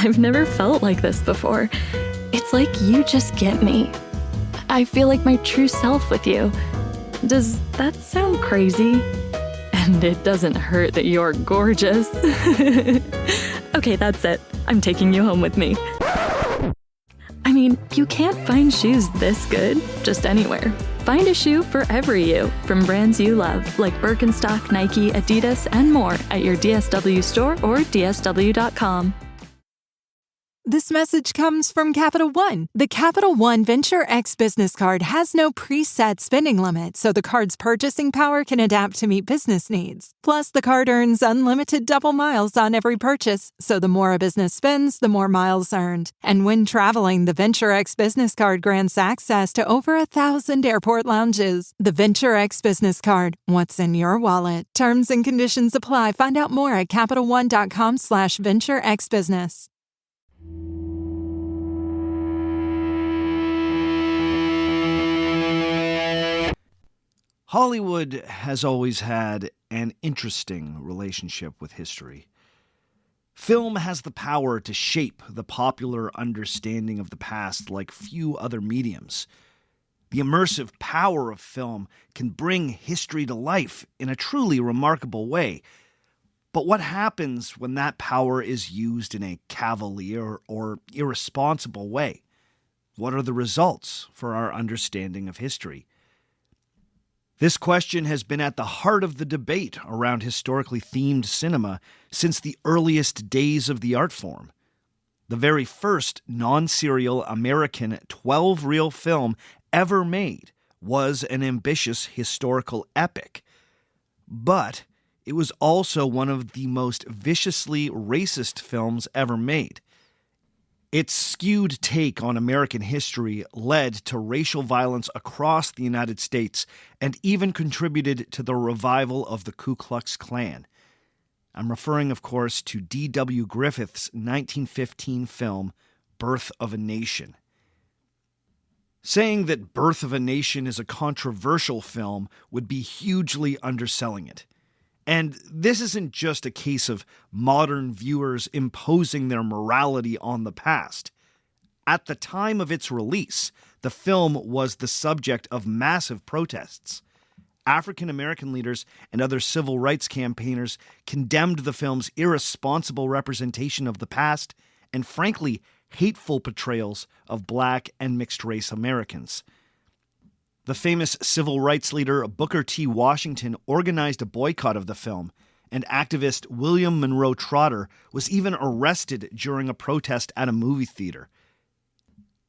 I've never felt like this before. It's like you just get me. I feel like my true self with you. Does that sound crazy? And it doesn't hurt that you're gorgeous. Okay, that's it. I'm taking you home with me. I mean, you can't find shoes this good just anywhere. Find a shoe for every you from brands you love, like Birkenstock, Nike, Adidas, and more at your DSW store or dsw.com. This message comes from Capital One. The Capital One Venture X Business Card has no preset spending limit, so the card's purchasing power can adapt to meet business needs. Plus, the card earns unlimited double miles on every purchase, so the more a business spends, the more miles earned. And when traveling, the Venture X Business Card grants access to over 1,000 airport lounges. The Venture X Business Card. What's in your wallet? Terms and conditions apply. Find out more at CapitalOne.com/VentureXBusiness. Hollywood has always had an interesting relationship with history. Film has the power to shape the popular understanding of the past like few other mediums. The immersive power of film can bring history to life in a truly remarkable way. But what happens when that power is used in a cavalier or irresponsible way? What are the results for our understanding of history? This question has been at the heart of the debate around historically themed cinema since the earliest days of the art form. The very first non-serial American 12-reel film ever made was an ambitious historical epic. But it was also one of the most viciously racist films ever made. Its skewed take on American history led to racial violence across the United States and even contributed to the revival of the Ku Klux Klan. I'm referring, of course, to D.W. Griffith's 1915 film, Birth of a Nation. Saying that Birth of a Nation is a controversial film would be hugely underselling it. And this isn't just a case of modern viewers imposing their morality on the past. At the time of its release, the film was the subject of massive protests. African American leaders and other civil rights campaigners condemned the film's irresponsible representation of the past and, frankly, hateful portrayals of Black and mixed-race Americans. The famous civil rights leader Booker T. Washington organized a boycott of the film, and activist William Monroe Trotter was even arrested during a protest at a movie theater.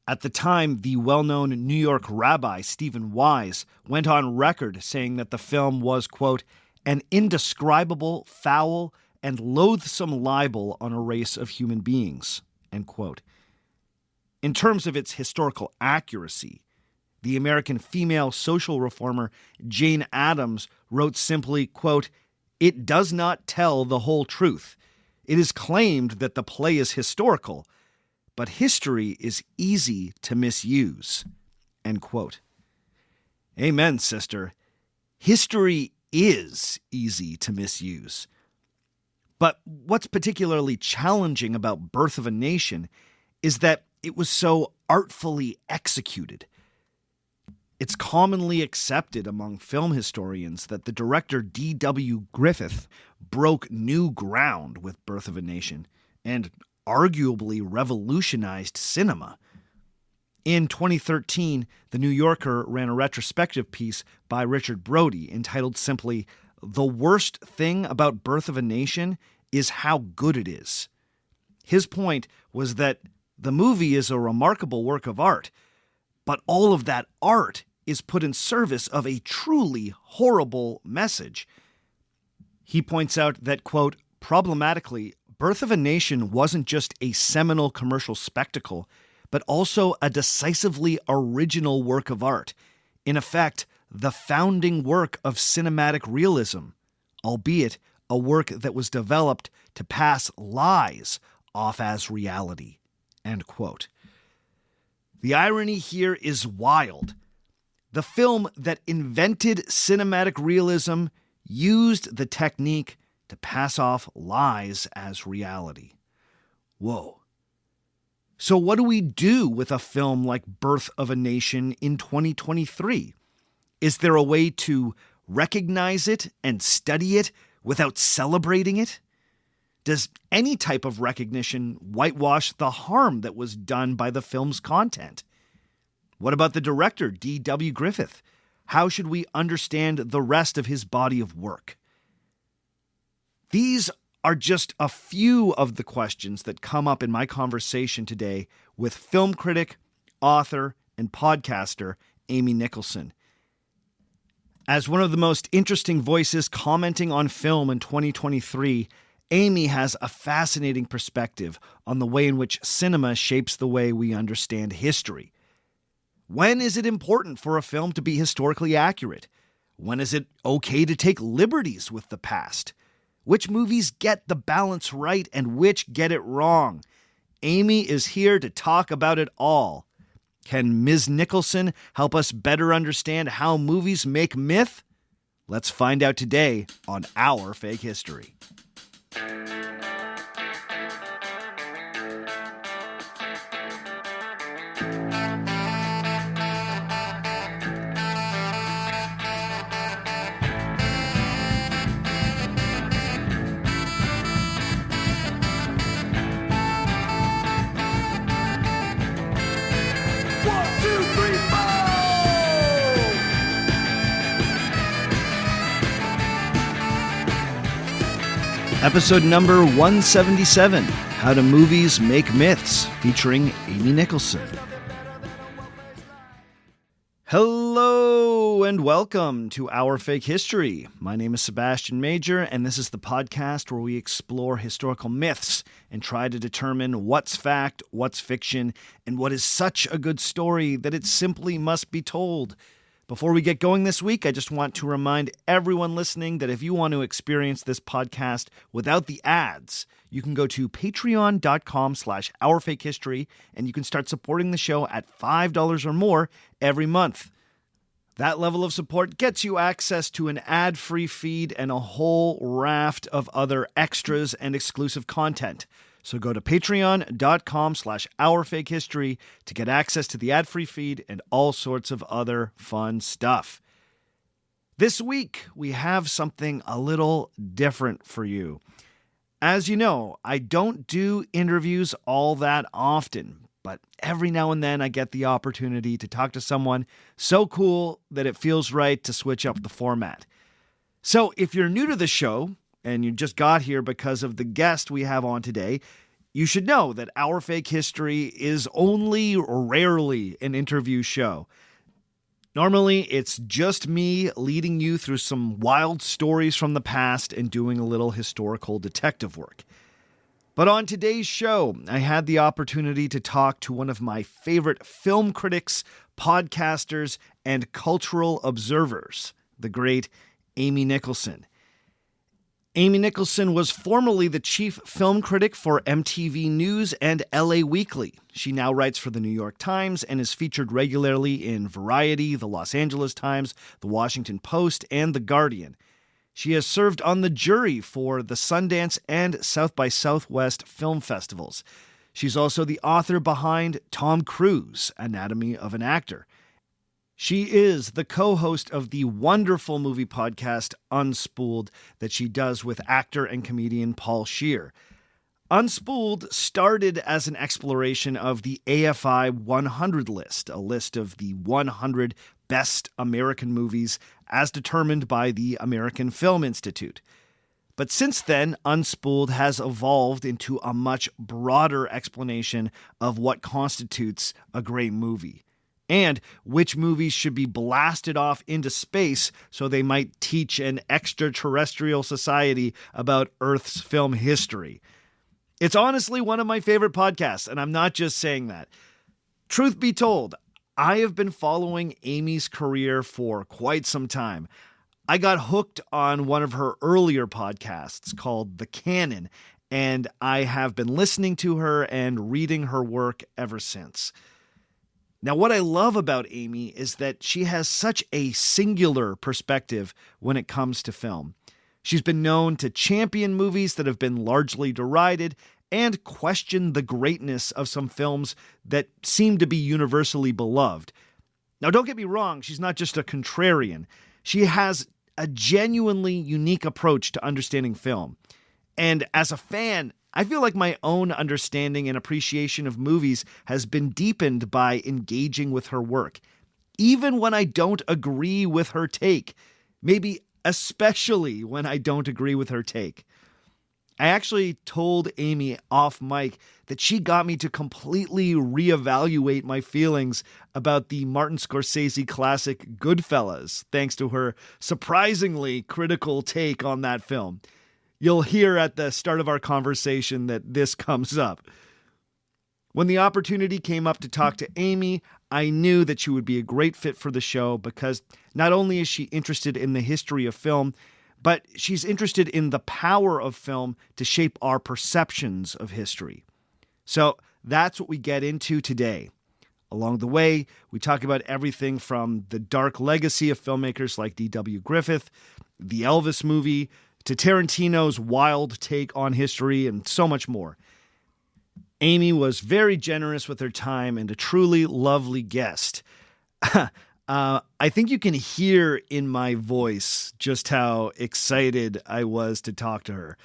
At the time, the well-known New York rabbi Stephen Wise went on record saying that the film was, quote, an indescribable, foul, and loathsome libel on a race of human beings, end quote. In terms of its historical accuracy, the American female social reformer Jane Addams wrote simply, quote, it does not tell the whole truth. It is claimed that the play is historical, but history is easy to misuse, end quote. Amen, sister. History is easy to misuse. But what's particularly challenging about Birth of a Nation is that it was so artfully executed. It's commonly accepted among film historians that the director D.W. Griffith broke new ground with Birth of a Nation and arguably revolutionized cinema. In 2013, The New Yorker ran a retrospective piece by Richard Brody entitled simply, The Worst Thing About Birth of a Nation is How Good It Is. His point was that the movie is a remarkable work of art, but all of that art is put in service of a truly horrible message. He points out that, quote, problematically, Birth of a Nation wasn't just a seminal commercial spectacle, but also a decisively original work of art. In effect, the founding work of cinematic realism, albeit a work that was developed to pass lies off as reality, end quote. The irony here is wild. The film that invented cinematic realism used the technique to pass off lies as reality. Whoa, So what do we do with a film like Birth of a Nation in 2023? Is there a way to recognize it and study it without celebrating it? Does any type of recognition whitewash the harm that was done by the film's content? What about the director, D.W. Griffith? How should we understand the rest of his body of work? These are just a few of the questions that come up in my conversation today with film critic, author, and podcaster Amy Nicholson. As one of the most interesting voices commenting on film in 2023, Amy has a fascinating perspective on the way in which cinema shapes the way we understand history. When is it important for a film to be historically accurate? When is it okay to take liberties with the past? Which movies get the balance right and which get it wrong? Amy is here to talk about it all. Can Ms. Nicholson help us better understand how movies make myth? Let's find out today on Our Fake History. Episode number 177, How Do Movies Make Myths, featuring Amy Nicholson. Hello and welcome to Our Fake History. My name is Sebastian Major, and this is the podcast where we explore historical myths and try to determine what's fact, what's fiction, and what is such a good story that it simply must be told. Before we get going this week, I just want to remind everyone listening that if you want to experience this podcast without the ads, you can go to patreon.com/ourfakehistory and you can start supporting the show at $5 or more every month. That level of support gets you access to an ad-free feed and a whole raft of other extras and exclusive content. So go to patreon.com/ourfakehistory to get access to the ad-free feed and all sorts of other fun stuff. This week, we have something a little different for you. As you know, I don't do interviews all that often, but every now and then I get the opportunity to talk to someone so cool that it feels right to switch up the format. So if you're new to the show, and you just got here because of the guest we have on today, you should know that Our Fake History is only rarely an interview show. Normally, it's just me leading you through some wild stories from the past and doing a little historical detective work. But on today's show, I had the opportunity to talk to one of my favorite film critics, podcasters, and cultural observers, the great Amy Nicholson. Amy Nicholson was formerly the chief film critic for MTV News and LA Weekly. She now writes for the New York Times and is featured regularly in Variety, the Los Angeles Times, the Washington Post, and the Guardian. She has served on the jury for the Sundance and South by Southwest film festivals. She's also the author behind Tom Cruise, Anatomy of an Actor. She is the co-host of the wonderful movie podcast Unspooled that she does with actor and comedian Paul Scheer. Unspooled started as an exploration of the AFI 100 list, a list of the 100 best American movies as determined by the American Film Institute. But since then, Unspooled has evolved into a much broader explanation of what constitutes a great movie, and which movies should be blasted off into space so they might teach an extraterrestrial society about Earth's film history. It's honestly one of my favorite podcasts, and I'm not just saying that. Truth be told, I have been following Amy's career for quite some time. I got hooked on one of her earlier podcasts called The Canon, and I have been listening to her and reading her work ever since. Now, what I love about Amy is that she has such a singular perspective when it comes to film. She's been known to champion movies that have been largely derided, and question the greatness of some films that seem to be universally beloved. Now, don't get me wrong, she's not just a contrarian. She has a genuinely unique approach to understanding film. And as a fan, I feel like my own understanding and appreciation of movies has been deepened by engaging with her work. Even when I don't agree with her take, maybe especially when I don't agree with her take. I actually told Amy off mic that she got me to completely reevaluate my feelings about the Martin Scorsese classic Goodfellas, thanks to her surprisingly critical take on that film. You'll hear at the start of our conversation that this comes up. When the opportunity came up to talk to Amy, I knew that she would be a great fit for the show because not only is she interested in the history of film, but she's interested in the power of film to shape our perceptions of history. So that's what we get into today. Along the way, we talk about everything from the dark legacy of filmmakers like D.W. Griffith, the Elvis movie, to Tarantino's wild take on history, and so much more. Amy was very generous with her time and a truly lovely guest. I think you can hear in my voice just how excited I was to talk to her.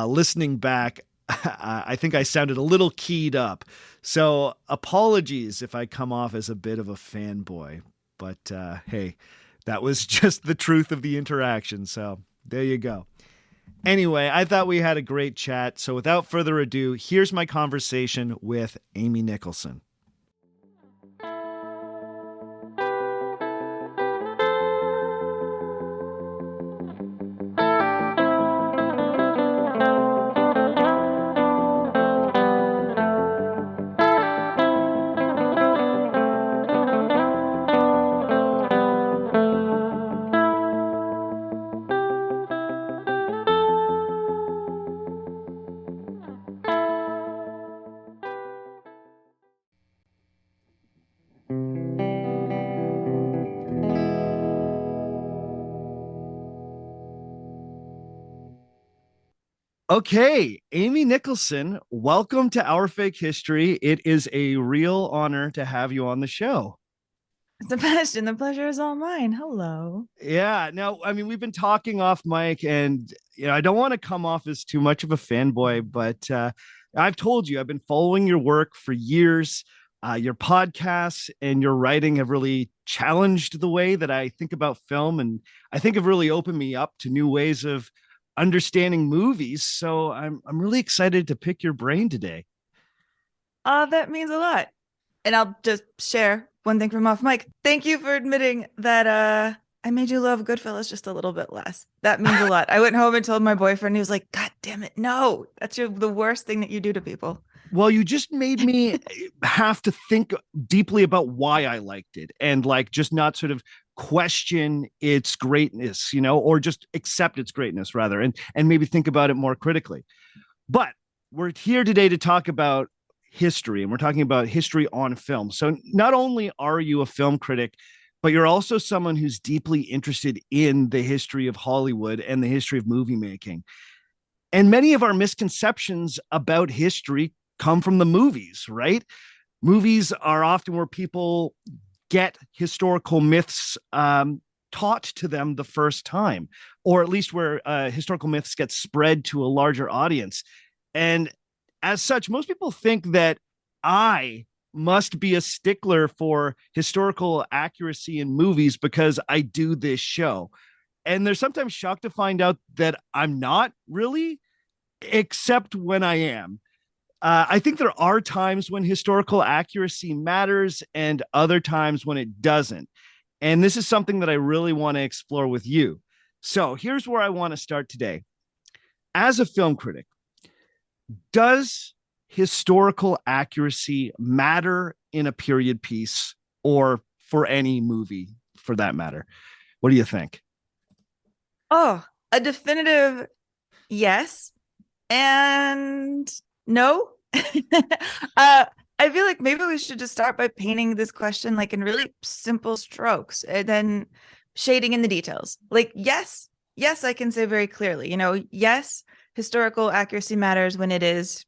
Listening back, I think I sounded a little keyed up. So apologies if I come off as a bit of a fanboy. But hey, that was just the truth of the interaction. So there you go. Anyway, I thought we had a great chat. So without further ado, here's my conversation with Amy Nicholson. Okay, Amy Nicholson, welcome to Our Fake History. It is a real honor to have you on the show. Sebastian, the pleasure is all mine. Hello. Yeah, now, I mean, we've been talking off mic and, I don't want to come off as too much of a fanboy, but I've told you, I've been following your work for years. Your podcasts and your writing have really challenged the way that I think about film, and I think have really opened me up to new ways of understanding movies. So I'm really excited to pick your brain today. That means a lot. And I'll just share one thing from off mic. Thank you for admitting that I made you love Goodfellas just a little bit less. That means a lot. I went home and told my boyfriend, he was like, God damn it, no, that's the worst thing that you do to people. Well, you just made me have to think deeply about why I liked it and just not sort of question its greatness, or just accept its greatness rather, and maybe think about it more critically. But we're here today to talk about history, and we're talking about history on film. So not only are you a film critic, but you're also someone who's deeply interested in the history of Hollywood and the history of movie making. And many of our misconceptions about history come from the movies, right? Movies are often where people get historical myths taught to them the first time, or at least where historical myths get spread to a larger audience. And as such, most people think that I must be a stickler for historical accuracy in movies because I do this show. And they're sometimes shocked to find out that I'm not really, except when I am. I think there are times when historical accuracy matters and other times when it doesn't. And this is something that I really want to explore with you. So here's where I want to start today. As a film critic, does historical accuracy matter in a period piece or for any movie for that matter? What do you think? Oh, a definitive yes and no. I feel like maybe we should just start by painting this question in really simple strokes and then shading in the details. Yes, I can say very clearly, yes, historical accuracy matters when it is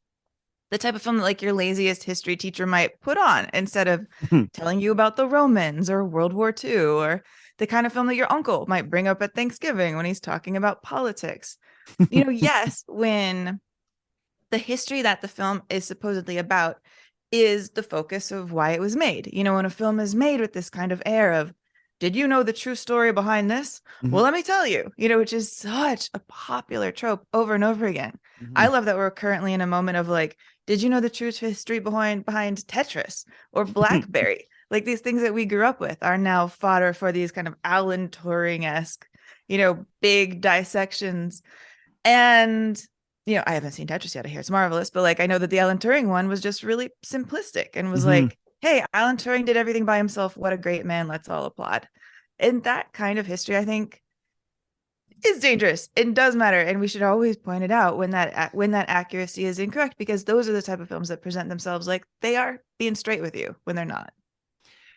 the type of film that like your laziest history teacher might put on instead of telling you about the Romans or World War II, or the kind of film that your uncle might bring up at Thanksgiving when he's talking about politics. Yes, when the history that the film is supposedly about is the focus of why it was made. When a film is made with this kind of air of, did you know the true story behind this? Mm-hmm. Well, let me tell you, which is such a popular trope over and over again. Mm-hmm. I love that we're currently in a moment of like, did you know the true history behind Tetris or BlackBerry? Like these things that we grew up with are now fodder for these kind of Alan Turing-esque, big dissections. And I haven't seen Tetris yet. I hear it's marvelous, but like I know that the Alan Turing one was just really simplistic and was like, hey, Alan Turing did everything by himself. What a great man. Let's all applaud. And that kind of history, I think, is dangerous. It does matter. And we should always point it out when that accuracy is incorrect, because those are the type of films that present themselves like they are being straight with you when they're not.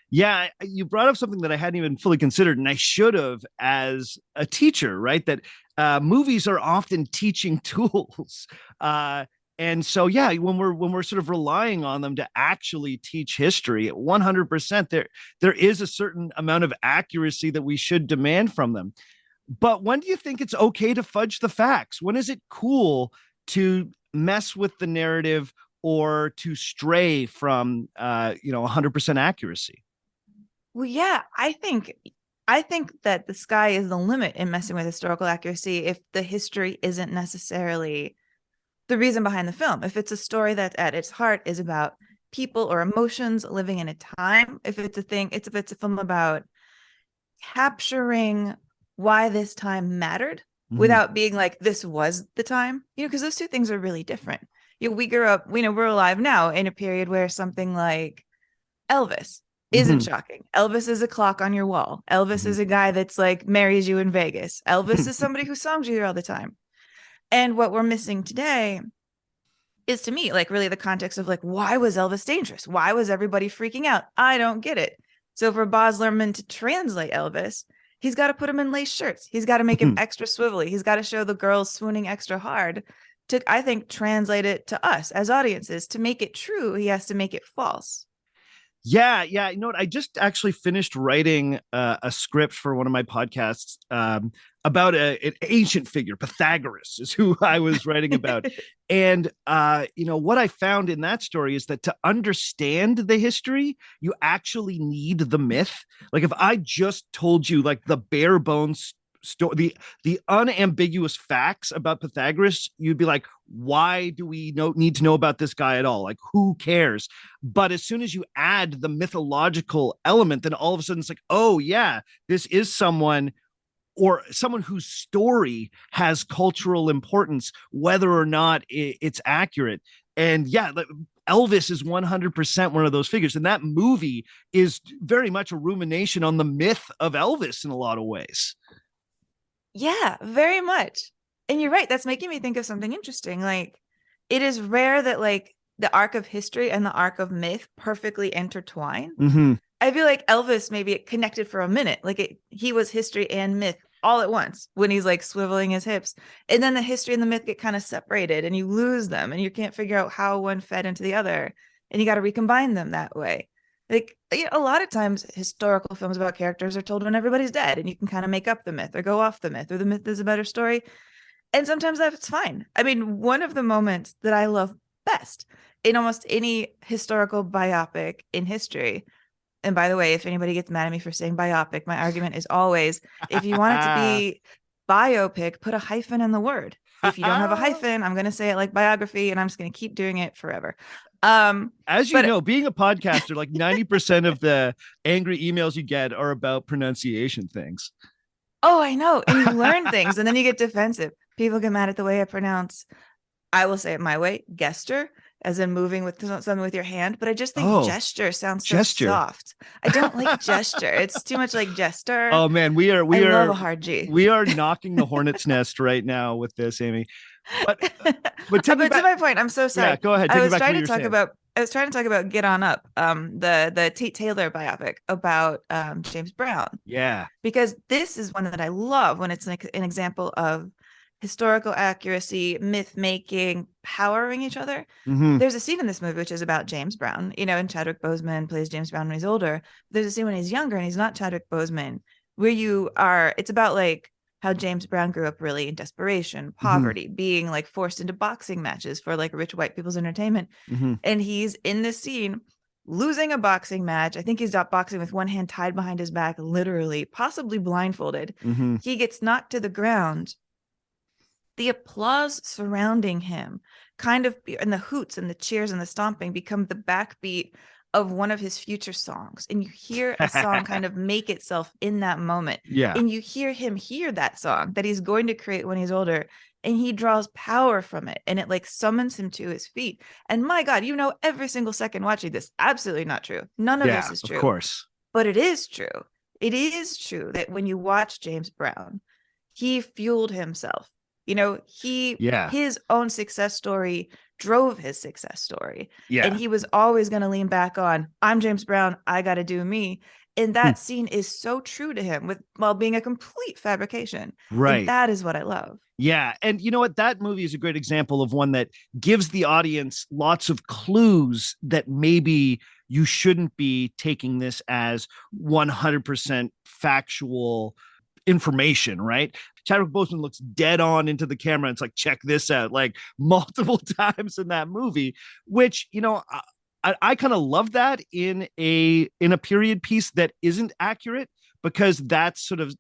Yeah, you brought up something that I hadn't even fully considered, and I should have as a teacher, right? That movies are often teaching tools. And so, yeah, when we're sort of relying on them to actually teach history, 100%, there is a certain amount of accuracy that we should demand from them. But when do you think it's okay to fudge the facts? When is it cool to mess with the narrative or to stray from 100% accuracy? Well, yeah, I think that the sky is the limit in messing with historical accuracy if the history isn't necessarily the reason behind the film. If it's a story that at its heart is about people or emotions living in a time, if it's a film about capturing why this time mattered without being like, this was the time, because those two things are really different. We grew up, we're alive now in a period where something like Elvis isn't shocking. Elvis is a clock on your wall. Elvis is a guy that's like marries you in Vegas. Elvis is somebody who songs you all the time. And what we're missing today is, to me, like really the context of like, why was Elvis dangerous? Why was everybody freaking out? I don't get it. So for Baz Luhrmann to translate Elvis, he's got to put him in lace shirts. He's got to make him extra swivelly. He's got to show the girls swooning extra hard to, I think, translate it to us as audiences. To make it true, he has to make it false. Yeah. You know what? I just actually finished writing a script for one of my podcasts about an ancient figure. Pythagoras is who I was writing about. And, what I found in that story is that to understand the history, you actually need the myth. Like if I just told you like the bare bones story, the unambiguous facts about Pythagoras, you'd be like, why do we need to know about this guy at all? Like, who cares? But as soon as you add the mythological element, then all of a sudden it's like, oh yeah, this is someone whose story has cultural importance, whether or not it's accurate. And yeah, Elvis is 100% one of those figures. And that movie is very much a rumination on the myth of Elvis in a lot of ways. Yeah, very much. And you're right. That's making me think of something interesting. Like, it is rare that like the arc of history and the arc of myth perfectly intertwine. I feel like Elvis maybe it connected for a minute. Like he was history and myth all at once when he's like swiveling his hips. And then the history and the myth get kind of separated and you lose them and you can't figure out how one fed into the other. And you got to recombine them that way. Like a lot of times historical films about characters are told when everybody's dead and you can kind of make up the myth or go off the myth, or the myth is a better story. And sometimes that's fine. I mean, one of the moments that I love best in almost any historical biopic in history, and by the way, if anybody gets mad at me for saying biopic, my argument is always, if you want it to be biopic, put a hyphen in the word. If you don't have a hyphen, I'm going to say it like biography and I'm just going to keep doing it forever. As you know, being a podcaster, like 90% of the angry emails you get are about pronunciation things. Oh, I know. And you learn things and then you get defensive. People get mad at the way I pronounce, I will say it my way, gesture, as in moving with something with your hand. But I just think gesture sounds so soft. I don't like gesture. It's too much like jester. Oh man, we are love a hard G. We are knocking the hornet's nest right now with this, Amy. But to my point, I'm so sorry. Yeah, go ahead. I was trying to talk about Get On Up, the Tate Taylor biopic about James Brown. Yeah. Because this is one that I love when it's like an example of historical accuracy, myth making, powering each other. Mm-hmm. There's a scene in this movie which is about James Brown, and Chadwick Boseman plays James Brown when he's older. There's a scene when he's younger and he's not Chadwick Boseman, where it's about like how James Brown grew up really in desperation, poverty, being like forced into boxing matches for like rich white people's entertainment. Mm-hmm. And he's in this scene losing a boxing match. I think he's out boxing with one hand tied behind his back, literally, possibly blindfolded. Mm-hmm. He gets knocked to the ground. The applause surrounding him and the hoots and the cheers and the stomping become the backbeat of one of his future songs. And you hear a song kind of make itself in that moment. Yeah. And you hear him hear that song that he's going to create when he's older. And he draws power from it. And it like summons him to his feet. And my God, every single second watching this, absolutely not true. None of this is true. Of course. But it is true. It is true that when you watch James Brown, he fueled himself. His own success story drove his success story. Yeah. And he was always going to lean back on, I'm James Brown, I got to do me. And that scene is so true to him while being a complete fabrication. Right. And that is what I love. Yeah. And you know what? That movie is a great example of one that gives the audience lots of clues that maybe you shouldn't be taking this as 100% factual information, right? Chadwick Boseman looks dead on into the camera. And it's like, check this out, like multiple times in that movie, which, I kind of love that in a period piece that isn't accurate, because that's sort of,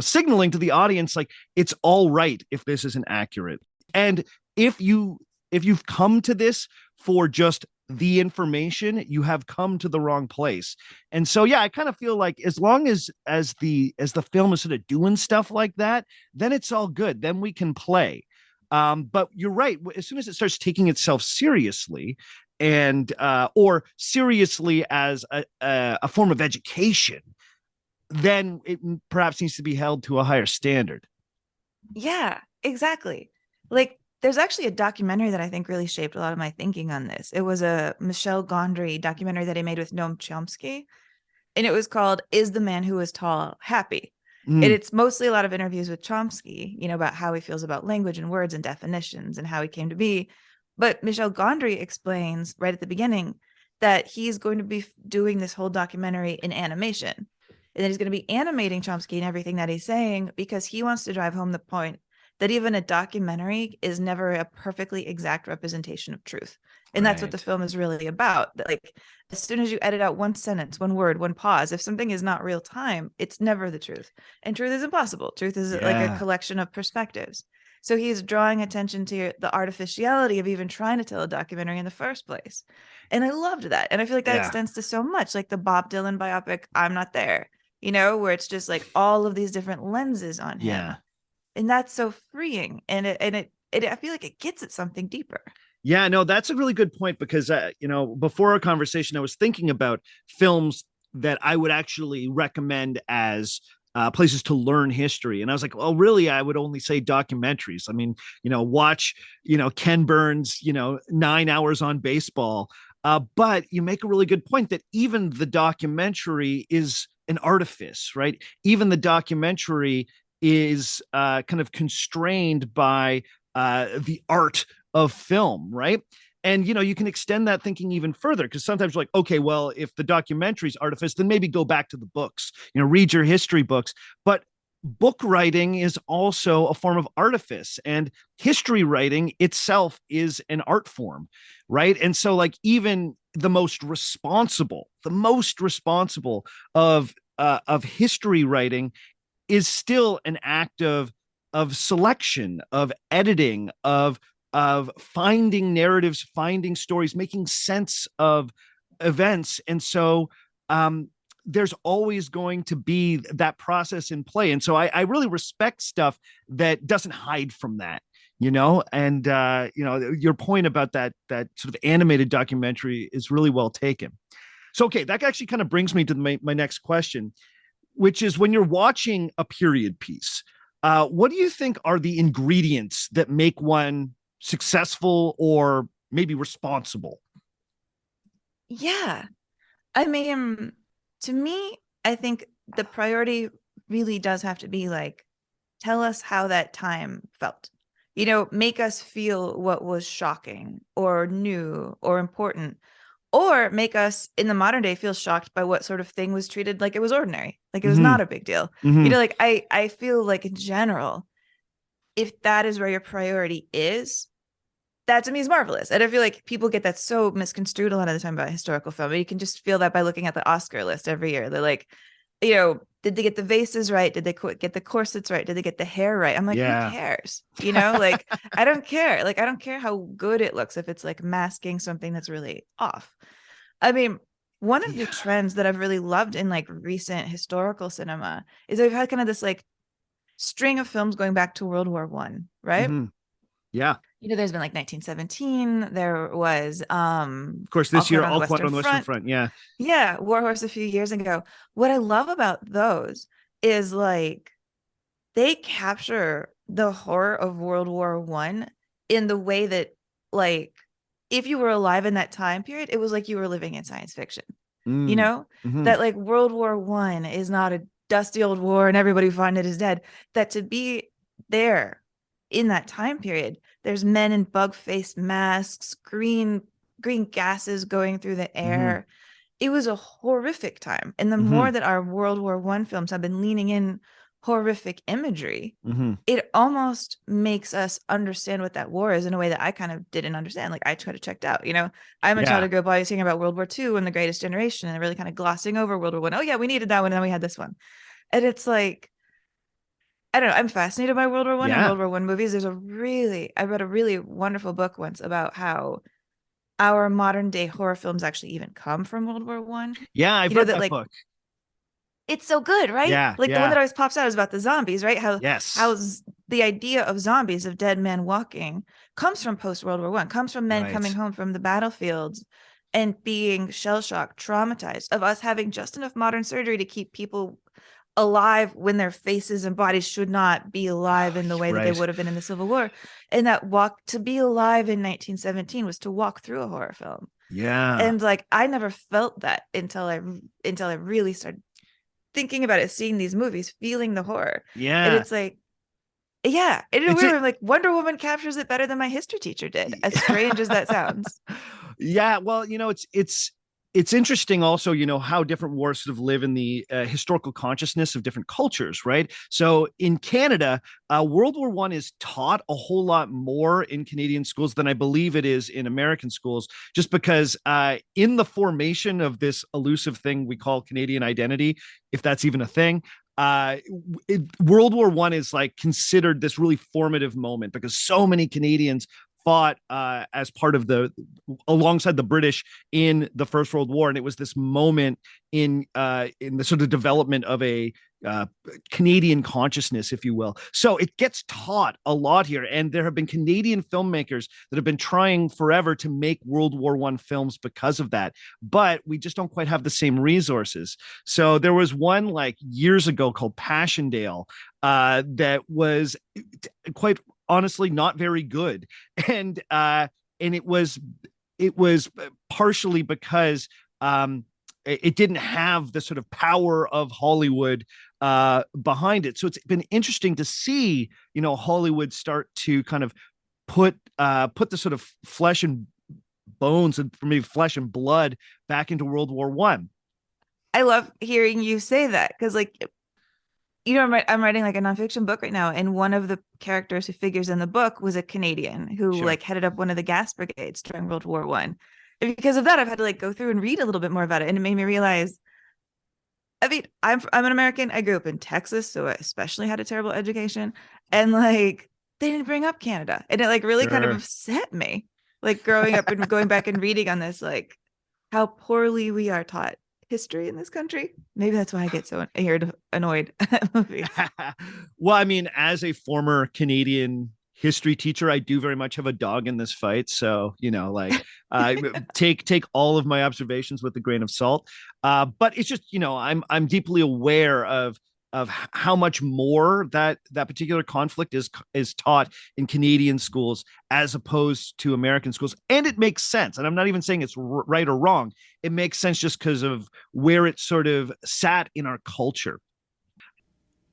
signaling to the audience, like, it's all right if this isn't accurate. And if you've come to this for just the information, you have come to the wrong place. And so, yeah, I kind of feel like as long as the film is sort of doing stuff like that, then it's all good. Then we can play. But you're right. As soon as it starts taking itself seriously, and or seriously as a form of education, then it perhaps needs to be held to a higher standard. Yeah, exactly. Like, there's actually a documentary that I think really shaped a lot of my thinking on this. It was a Michel Gondry documentary that he made with Noam Chomsky, and it was called Is the Man Who Is Tall Happy? And it's mostly a lot of interviews with Chomsky, about how he feels about language and words and definitions and how he came to be. But Michel Gondry explains right at the beginning that he's going to be doing this whole documentary in animation. And then he's going to be animating Chomsky and everything that he's saying, because he wants to drive home the point that even a documentary is never a perfectly exact representation of truth. And that's what the film is really about. Like, as soon as you edit out one sentence, one word, one pause, if something is not real time, it's never the truth. And truth is impossible. Truth is like a collection of perspectives. So he's drawing attention to the artificiality of even trying to tell a documentary in the first place. And I loved that. And I feel like that extends to so much, like the Bob Dylan biopic, I'm Not There, where it's just like all of these different lenses on him. Yeah. And that's so freeing. And I feel like it gets at something deeper. Yeah, no, that's a really good point, because, before our conversation, I was thinking about films that I would actually recommend as places to learn history. And I was like, well, really, I would only say documentaries. I mean, watch, Ken Burns, 9 hours on baseball. But you make a really good point that even the documentary is an artifice, right? Even the documentary is kind of constrained by the art of film, right? And, you can extend that thinking even further, because sometimes you're like, okay, well, if the documentary's artifice, then maybe go back to the books, read your history books. But book writing is also a form of artifice, and history writing itself is an art form, right? And so, like, even the most responsible of history writing is still an act of selection, of editing, of finding narratives, finding stories, making sense of events. And so there's always going to be that process in play. And so I really respect stuff that doesn't hide from that, and your point about that sort of animated documentary is really well taken. So, okay, that actually kind of brings me to my next question, which is, when you're watching a period piece, what do you think are the ingredients that make one successful or maybe responsible? Yeah. I mean, to me, I think the priority really does have to be like, tell us how that time felt. make us feel what was shocking or new or important, or make us in the modern day feel shocked by what sort of thing was treated like it was ordinary, like it was Mm-hmm. not a big deal. Mm-hmm. Like I feel like in general, if that is where your priority is, that to me is marvelous. And I feel like people get that so misconstrued a lot of the time about historical film. You can just feel that by looking at the Oscar list every year. They're like, did they get the vases right? Did they get the corsets right? Did they get the hair right? I'm like, who cares? Like, I don't care. Like, I don't care how good it looks if it's like masking something that's really off. I mean, one of the trends that I've really loved in like recent historical cinema is I've had kind of this like string of films going back to World War One, right? Mm-hmm. Yeah. There's been like 1917. There was Of course, this year, All Quiet on the Western Front. Yeah. Yeah, War Horse a few years ago. What I love about those is like they capture the horror of World War One in the way that, like, if you were alive in that time period, it was like you were living in science fiction. Mm-hmm. That like World War One is not a dusty old war and everybody find it is dead. That to be there in that time period, there's men in bug-faced masks, green gases going through the air. Mm-hmm. It was a horrific time. And the more that our World War One films have been leaning in horrific imagery, it almost makes us understand what that war is in a way that I kind of didn't understand. Like I tried to check out, I'm a child of good boys thinking about World War II and the Greatest Generation and really kind of glossing over World War One. Oh yeah, we needed that one. And then we had this one. And it's like, I don't know. I'm fascinated by World War One and World War One movies. I read a really wonderful book once about how our modern day horror films actually even come from World War One. Yeah, I've read that book. It's so good, right? Yeah. Like the one that always pops out is about the zombies, right? How Yes. The idea of zombies, of dead men walking, comes from post World War One, comes from men coming home from the battlefields and being shell shocked, traumatized, of us having just enough modern surgery to keep people alive when their faces and bodies should not be alive in the way that they would have been in the Civil War. And that to be alive in 1917 was to walk through a horror film. Yeah. And like I never felt that until I really started thinking about it, seeing these movies, feeling the horror. Yeah. And it's like, yeah, like Wonder Woman captures it better than my history teacher did, as strange as that sounds. Yeah, well, it's interesting also, how different wars sort of live in the historical consciousness of different cultures, right? So in Canada, World War One is taught a whole lot more in Canadian schools than I believe it is in American schools, just because in the formation of this elusive thing we call Canadian identity, if that's even a thing, World War One is like considered this really formative moment because so many Canadians fought as part of alongside the British in the First World War, and it was this moment in the sort of development of a Canadian consciousness, if you will. So it gets taught a lot here, and there have been Canadian filmmakers that have been trying forever to make World War One films because of that, but we just don't quite have the same resources. So there was one like years ago called Passchendaele that was quite honestly not very good, and it was partially because it didn't have the sort of power of Hollywood behind it. So it's been interesting to see Hollywood start to kind of put the sort of flesh and bones, and for me flesh and blood, back into World War One. I love hearing you say that because like I'm writing like a nonfiction book right now, and one of the characters who figures in the book was a Canadian who like headed up one of the gas brigades during World War One. And because of that, I've had to like go through and read a little bit more about it, and it made me realize. I mean, I'm an American. I grew up in Texas, so I especially had a terrible education, and like they didn't bring up Canada, and it like really kind of upset me. Like growing up and going back and reading on this, like how poorly we are taught history in this country. Maybe that's why I get so annoyed at movies. Well, I mean, as a former Canadian history teacher, I do very much have a dog in this fight. So, take all of my observations with a grain of salt. But it's just, I'm deeply aware of how much more that particular conflict is taught in Canadian schools as opposed to American schools. And it makes sense. And I'm not even saying it's right or wrong. It makes sense just because of where it sort of sat in our culture.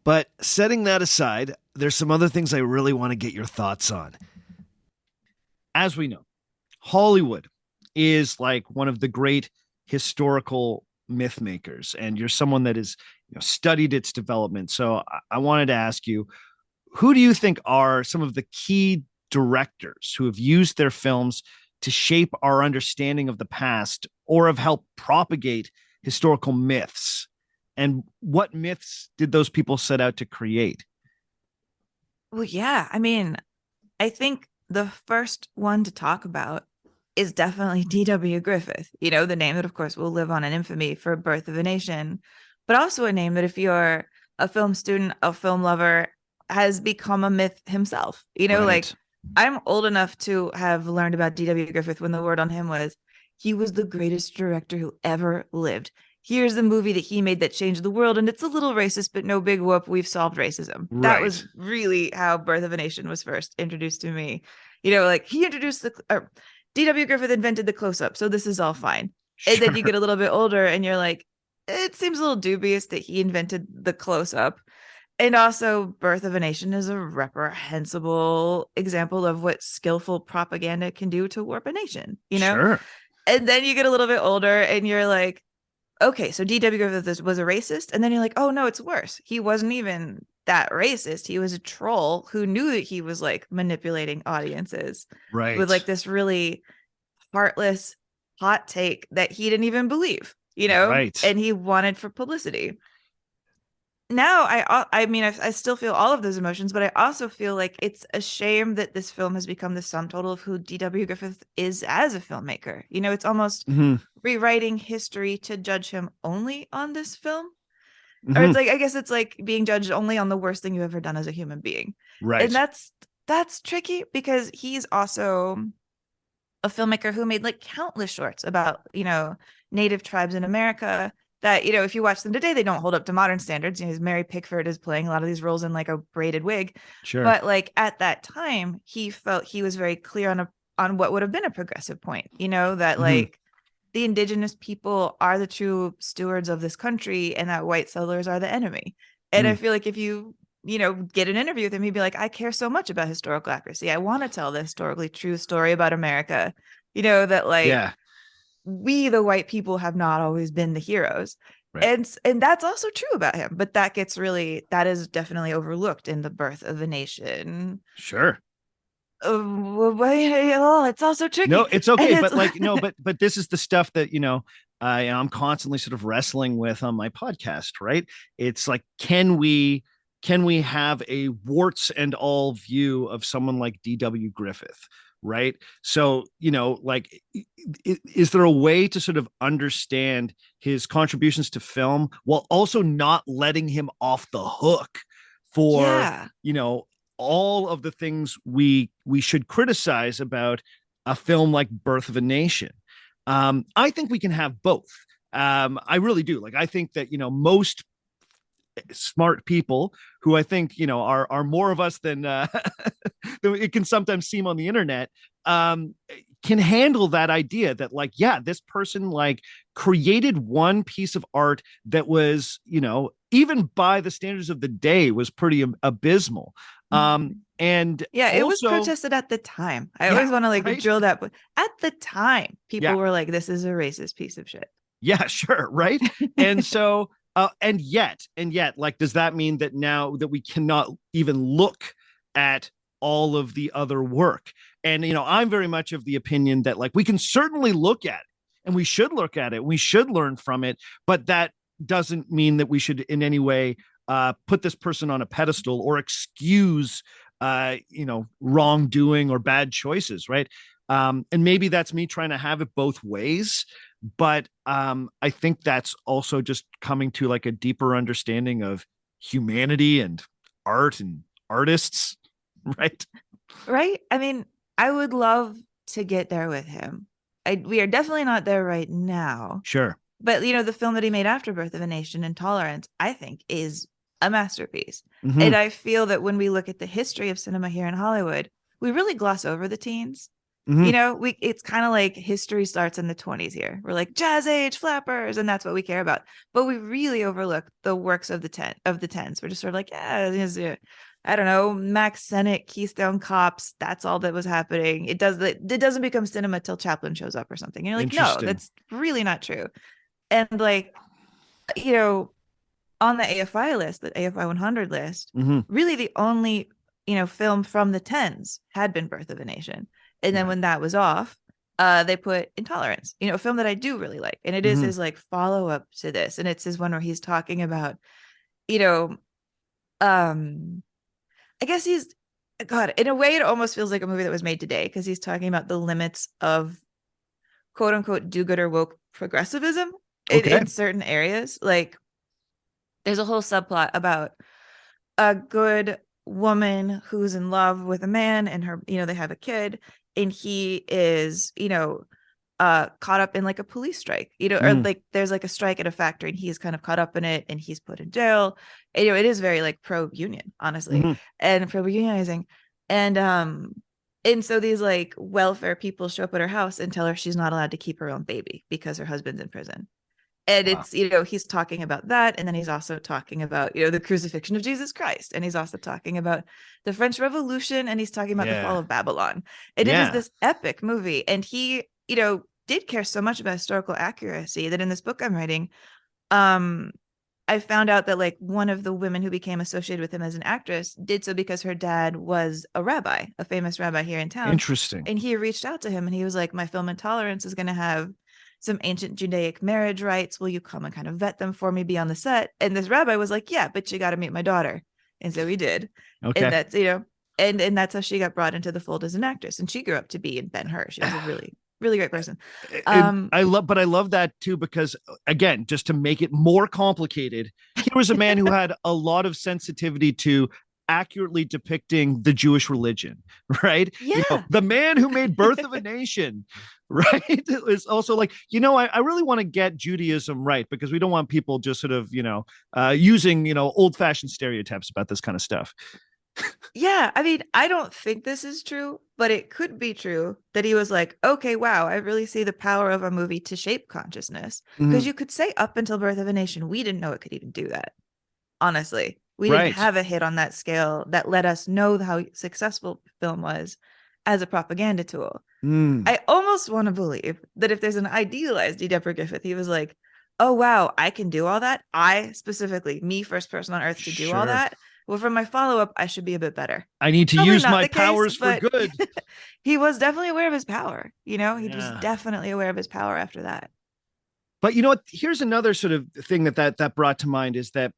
But setting that aside, there's some other things I really want to get your thoughts on. As we know, Hollywood is like one of the great historical myth makers, and you're someone that has studied its development. So I wanted to ask you, who do you think are some of the key directors who have used their films to shape our understanding of the past or have helped propagate historical myths? And what myths did those people set out to create? Well, yeah. I mean, I think the first one to talk about is definitely D.W. Griffith, the name that, of course, will live on in infamy for Birth of a Nation, but also a name that if you're a film student, a film lover, has become a myth himself. Like I'm old enough to have learned about D.W. Griffith when the word on him was he was the greatest director who ever lived. Here's the movie that he made that changed the world, and it's a little racist, but no big whoop. We've solved racism. Right. That was really how Birth of a Nation was first introduced to me. Like he introduced D.W. Griffith invented the close-up, so this is all fine. Sure. And then you get a little bit older, and you're like, it seems a little dubious that he invented the close-up. And also, Birth of a Nation is a reprehensible example of what skillful propaganda can do to warp a nation, Sure. And then you get a little bit older, and you're like, okay, so D.W. Griffith was a racist. And then you're like, oh, no, it's worse. He wasn't even that racist. He was a troll who knew that he was like manipulating audiences with like this really heartless hot take that he didn't even believe, Right. and he wanted for publicity. Now, I mean, I still feel all of those emotions, but I also feel like it's a shame that this film has become the sum total of who D.W. Griffith is as a filmmaker. It's almost rewriting history to judge him only on this film. Or it's like, I guess it's like being judged only on the worst thing you've ever done as a human being. Right. And that's tricky because he's also a filmmaker who made like countless shorts about, native tribes in America that, if you watch them today, they don't hold up to modern standards. Mary Pickford is playing a lot of these roles in like a braided wig. Sure. But like at that time, he felt he was very clear on what would have been a progressive point, that like the indigenous people are the true stewards of this country and that white settlers are the enemy. And I feel like if you, get an interview with him, he'd be like, I care so much about historical accuracy. I want to tell the historically true story about America, that like we, the white people, have not always been the heroes. Right. And that's also true about him. But that is definitely overlooked in the Birth of a Nation. Sure. It's also tricky. No, it's okay. But like, no, but this is the stuff that, I'm constantly sort of wrestling with on my podcast, right? It's like, can we have a warts and all view of someone like D.W. Griffith? Right. So, like, is there a way to sort of understand his contributions to film while also not letting him off the hook for, all of the things we should criticize about a film like Birth of a Nation? I think we can have both. I really do. Like, I think that, most smart people who I think, are more of us than it can sometimes seem on the internet, can handle that idea that like, yeah, this person like created one piece of art that was, even by the standards of the day was pretty abysmal. And yeah, it was protested at the time. I always want to like drill that, but at the time, people were like, this is a racist piece of shit. Yeah, sure. Right. And so, and yet, like, does that mean that now that we cannot even look at all of the other work? And, I'm very much of the opinion that like, we can certainly look at it and we should look at it. We should learn from it, but that doesn't mean that we should in any way put this person on a pedestal or excuse, wrongdoing or bad choices. Right. And maybe that's me trying to have it both ways. But I think that's also just coming to like a deeper understanding of humanity and art and artists. Right. Right. I mean, I would love to get there with him. We are definitely not there right now. Sure. But, the film that he made after Birth of a Nation, Intolerance, I think is a masterpiece. Mm-hmm. And I feel that when we look at the history of cinema here in Hollywood, we really gloss over the teens. Mm-hmm. It's kind of like history starts in the 20s here. We're like jazz age, flappers, and that's what we care about. But we really overlook the works of the 10s. We're just sort of like, I don't know, Max Sennett, Keystone Cops. That's all that was happening. It doesn't become cinema till Chaplin shows up or something. And you're like, no, Interesting. that's really not true. And like, you know, on the AFI list, the AFI 100 list, really the only, film from the tens had been Birth of a Nation. And then when that was off, they put Intolerance, a film that I do really like. And it is his like follow up to this. And it's his one where he's talking about, I guess God, in a way, it almost feels like a movie that was made today because he's talking about the limits of quote unquote do-gooder woke progressivism in certain areas. Like there's a whole subplot about a good woman who's in love with a man and her, they have a kid and he is, caught up in like a police strike, or like there's like a strike at a factory and he's kind of caught up in it and he's put in jail. And, it is very like pro-union, honestly, and pro-unionizing. And so these like welfare people show up at her house and tell her she's not allowed to keep her own baby because her husband's in prison. And it's, he's talking about that. And then he's also talking about, the crucifixion of Jesus Christ. And he's also talking about the French Revolution. And he's talking about the fall of Babylon. And it is this epic movie. And he, did care so much about historical accuracy that in this book I'm writing, I found out that like one of the women who became associated with him as an actress did so because her dad was a rabbi, a famous rabbi here in town. Interesting. And he reached out to him and he was like, my film Intolerance is going to have some ancient Judaic marriage rites. Will you come and kind of vet them for me, be on the set? And this rabbi was like, yeah, but you got to meet my daughter. And so he did. Okay. And that's, and that's how she got brought into the fold as an actress. And she grew up to be in Ben-Hur. She was a really, really great person. I love that too, because again, just to make it more complicated, here was a man who had a lot of sensitivity to accurately depicting the Jewish religion, right? Yeah. The man who made Birth of a Nation, right? It was also like, I really want to get Judaism right because we don't want people just sort of, using, old-fashioned stereotypes about this kind of stuff. Yeah, I mean, I don't think this is true, but it could be true that he was like, okay, wow, I really see the power of a movie to shape consciousness. Because you could say up until Birth of a Nation, we didn't know it could even do that. Honestly, we didn't have a hit on that scale that let us know how successful film was as a propaganda tool. I almost want to believe that if there's an idealized D. Deborah Griffith, he was like, oh, wow, I can do all that. I specifically, me, first person on earth to do all that. Well, for my follow-up, I should be a bit better. I need to use my powers for good. He was definitely aware of his power. He was definitely aware of his power after that. But you know what? Here's another sort of thing that brought to mind is that,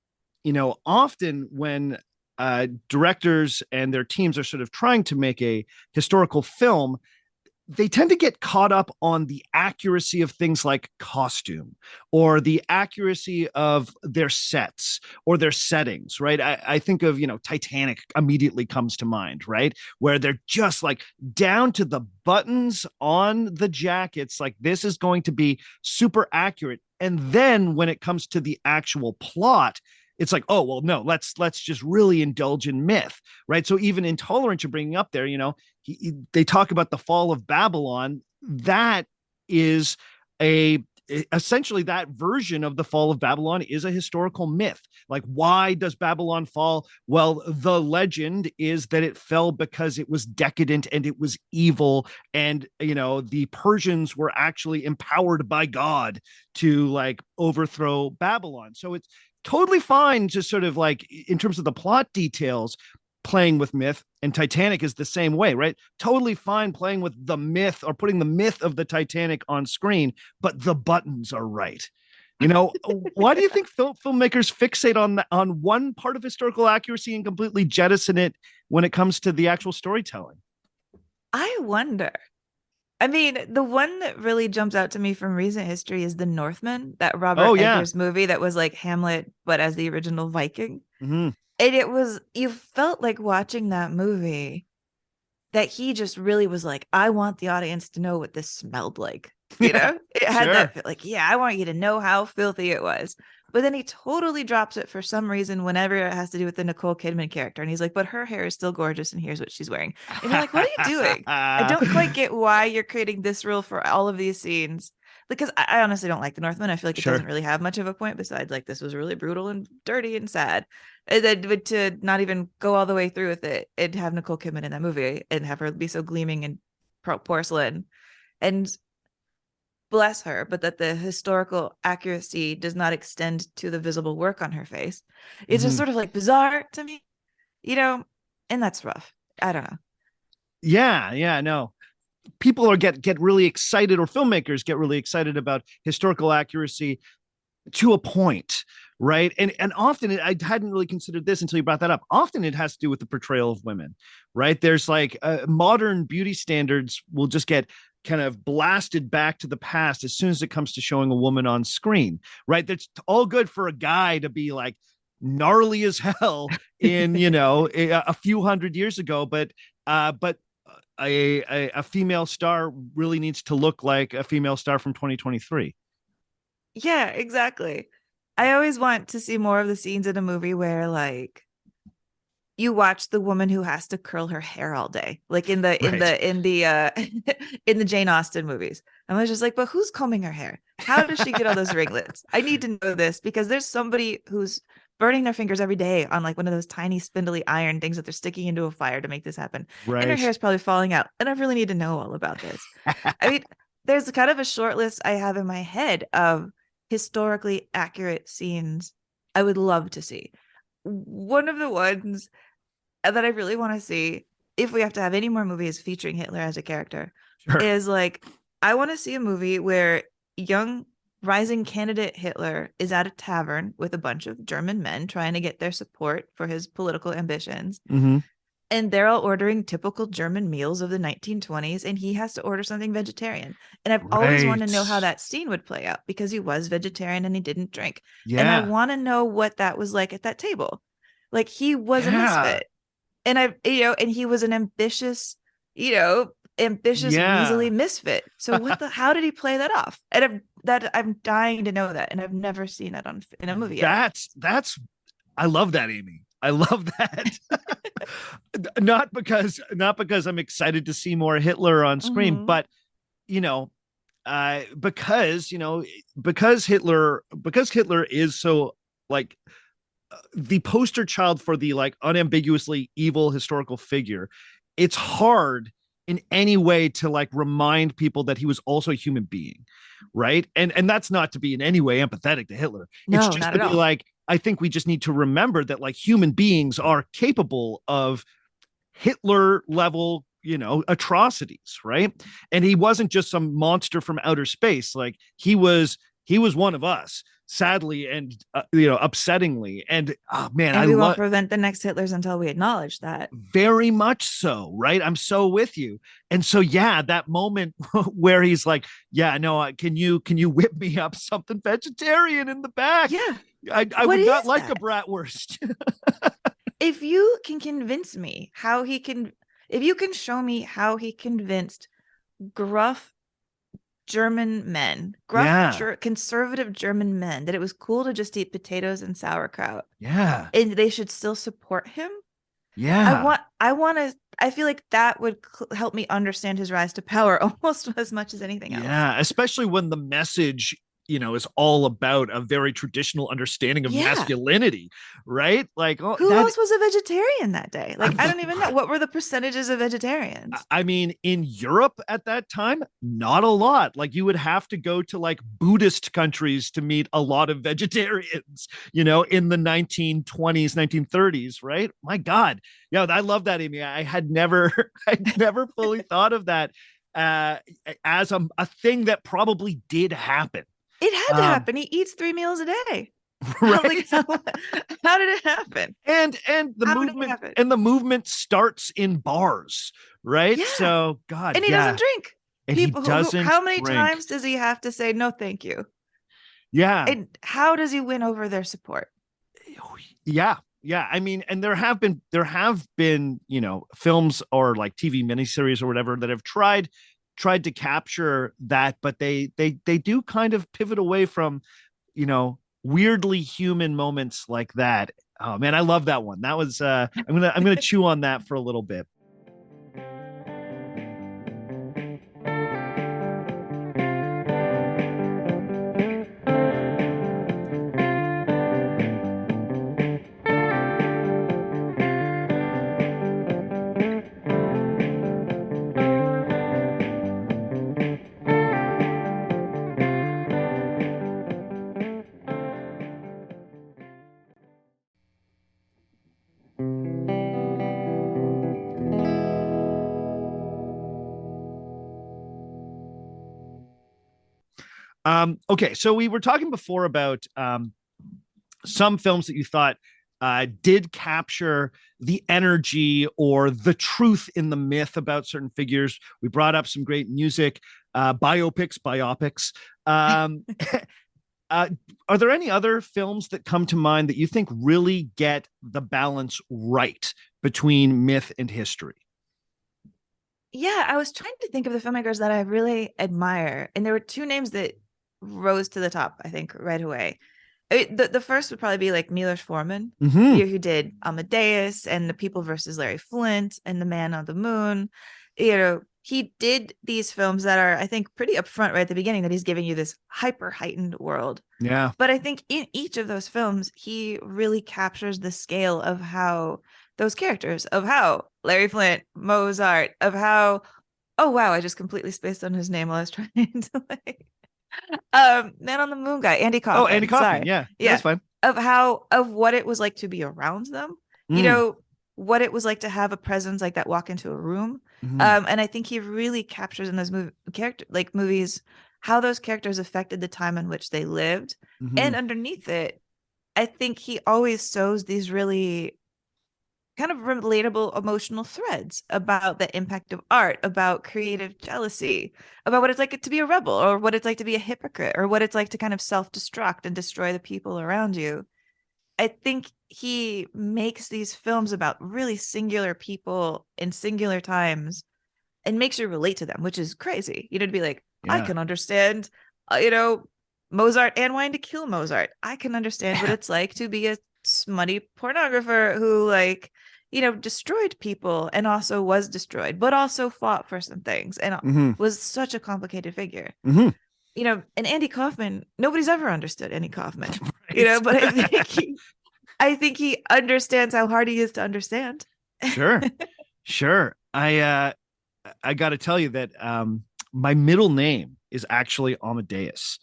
often when directors and their teams are sort of trying to make a historical film, they tend to get caught up on the accuracy of things like costume or the accuracy of their sets or their settings, right? I think of, Titanic immediately comes to mind, right? Where they're just like down to the buttons on the jackets, like this is going to be super accurate. And then when it comes to the actual plot, it's like, oh, well, no, let's just really indulge in myth, right? So even Intolerance you're bringing up there, they talk about the fall of Babylon. That is essentially that version of the fall of Babylon is a historical myth. Like, why does Babylon fall? Well, the legend is that it fell because it was decadent and it was evil. And, the Persians were actually empowered by God to like overthrow Babylon. So it's totally fine to sort of like, in terms of the plot details, playing with myth, and Titanic is the same way, right? Totally fine playing with the myth or putting the myth of the Titanic on screen, but the buttons are right. Why do you think filmmakers fixate on one part of historical accuracy and completely jettison it when it comes to the actual storytelling? I wonder. I mean, the one that really jumps out to me from recent history is The Northman, that Robert Eggers movie that was like Hamlet, but as the original Viking. And you felt like watching that movie that he just really was like, I want the audience to know what this smelled like. It had that like, I want you to know how filthy it was. But then he totally drops it for some reason whenever it has to do with the Nicole Kidman character. And he's like, but her hair is still gorgeous and here's what she's wearing. And you're like, what are you doing? I don't quite get why you're creating this rule for all of these scenes. because I honestly don't like The Northman. I feel like it Sure. doesn't really have much of a point besides like this was really brutal and dirty and sad. And then but to not even go all the way through with it and have Nicole Kidman in that movie and have her be so gleaming and porcelain and bless her, but that the historical accuracy does not extend to the visible work on her face. It's just sort of like bizarre to me, and that's rough. I don't know. Yeah, no. People are get really excited, or filmmakers get really excited about historical accuracy to a point, right? And often I hadn't really considered this until you brought that up. Often it has to do with the portrayal of women, right? There's like modern beauty standards will just get kind of blasted back to the past as soon as it comes to showing a woman on screen, right? That's all good for a guy to be like gnarly as hell in a few hundred years ago, but a female star really needs to look like a female star from 2023. Yeah, exactly. I always want to see more of the scenes in a movie where like you watch the woman who has to curl her hair all day, like in the in the Jane Austen movies. I was just like, but who's combing her hair? How does she get all those ringlets? I need to know this because there's somebody who's burning their fingers every day on like one of those tiny spindly iron things that they're sticking into a fire to make this happen. Right. And her hair is probably falling out. And I really need to know all about this. I mean, there's kind of a short list I have in my head of historically accurate scenes I would love to see. One of the ones that I really want to see, if we have to have any more movies featuring Hitler as a character, is like, I want to see a movie where young rising candidate Hitler is at a tavern with a bunch of German men trying to get their support for his political ambitions. Mm-hmm. And they're all ordering typical German meals of the 1920s, and he has to order something vegetarian. And I've always wanted to know how that scene would play out because he was vegetarian and he didn't drink. Yeah. And I want to know what that was like at that table. Like he was a misfit. And and he was an ambitious, weaselly misfit. So how did he play that off? And I'm dying to know that. And I've never seen that in a movie yet. I love that, Amy. I love that. not because I'm excited to see more Hitler on screen, but because Hitler is so like the poster child for the like unambiguously evil historical figure, it's hard in any way to like remind people that he was also a human being, right? And that's not to be in any way empathetic to Hitler. No, it's just not to at be all. like, I think we just need to remember that like human beings are capable of Hitler level, atrocities, right? And he wasn't just some monster from outer space. Like he was one of us, sadly and upsettingly. And we won't prevent the next Hitlers until we acknowledge that. Very much so, right? I'm so with you. And so that moment where he's like, can you whip me up something vegetarian in the back? Yeah. I would not like a bratwurst. If you can convince me if you can show me how he convinced gruff German men, conservative German men, that it was cool to just eat potatoes and sauerkraut. Yeah. And they should still support him. Yeah. I feel like that would help me understand his rise to power almost as much as anything else. Yeah. Especially when the message, is all about a very traditional understanding of masculinity, right? Like who else was a vegetarian that day? Like, I don't even know. What were the percentages of vegetarians? I mean, in Europe at that time, not a lot. Like you would have to go to like Buddhist countries to meet a lot of vegetarians, in the 1920s, 1930s, right? My God. Yeah, I love that, Amy. I'd never fully thought of that as a thing that probably did happen. It had to happen. He eats 3 meals a day. Right. How did it happen? And the movement starts in bars, right? Yeah. So God, and he doesn't drink. And he doesn't. How many times does he have to say no, thank you? Yeah. And how does he win over their support? Yeah. I mean, and there have been films or like TV miniseries or whatever that have tried to capture that, but they do kind of pivot away from weirdly human moments like that. Oh man, I love that one. That was I'm gonna chew on that for a little bit. Okay, so we were talking before about some films that you thought did capture the energy or the truth in the myth about certain figures. We brought up some great music, biopics. Um, uh, are there any other films that come to mind that you think really get the balance right between myth and history? Yeah, I was trying to think of the filmmakers that I really admire, and there were two names that rose to the top, I think, right away. The first would probably be like Milos Forman, Mm-hmm. who did Amadeus and The People versus Larry Flint and The Man on the Moon. He did these films that are, I think, pretty upfront right at the beginning, that he's giving you this hyper heightened world. Yeah. But I think in each of those films, he really captures the scale of how those characters, of how Larry Flint, Mozart, of how, oh wow, I just completely spaced on his name while I was trying to like Man on the Moon guy, Andy Oh, Kaufman. Andy Kaufman. Sorry. Yeah, Yeah. that's fine. Of what it was like to be around them. Mm. What it was like to have a presence like that, walk into a room. Mm-hmm. And I think he really captures in those movies how those characters affected the time in which they lived. Mm-hmm. And underneath it, I think he always sows these really kind of relatable emotional threads about the impact of art, about creative jealousy, about what it's like to be a rebel, or what it's like to be a hypocrite, or what it's like to kind of self-destruct and destroy the people around you. I think he makes these films about really singular people in singular times and makes you relate to them, which is crazy. To be like, I Yeah. can understand, Mozart and wanting to kill Mozart. I can understand what it's like to be a smutty pornographer who destroyed people and also was destroyed, but also fought for some things and Mm-hmm. was such a complicated figure. Mm-hmm. And Andy Kaufman, nobody's ever understood Andy Kaufman, Right. but I think he understands how hard he is to understand. Sure. Sure. I got to tell you that my middle name is actually Amadeus.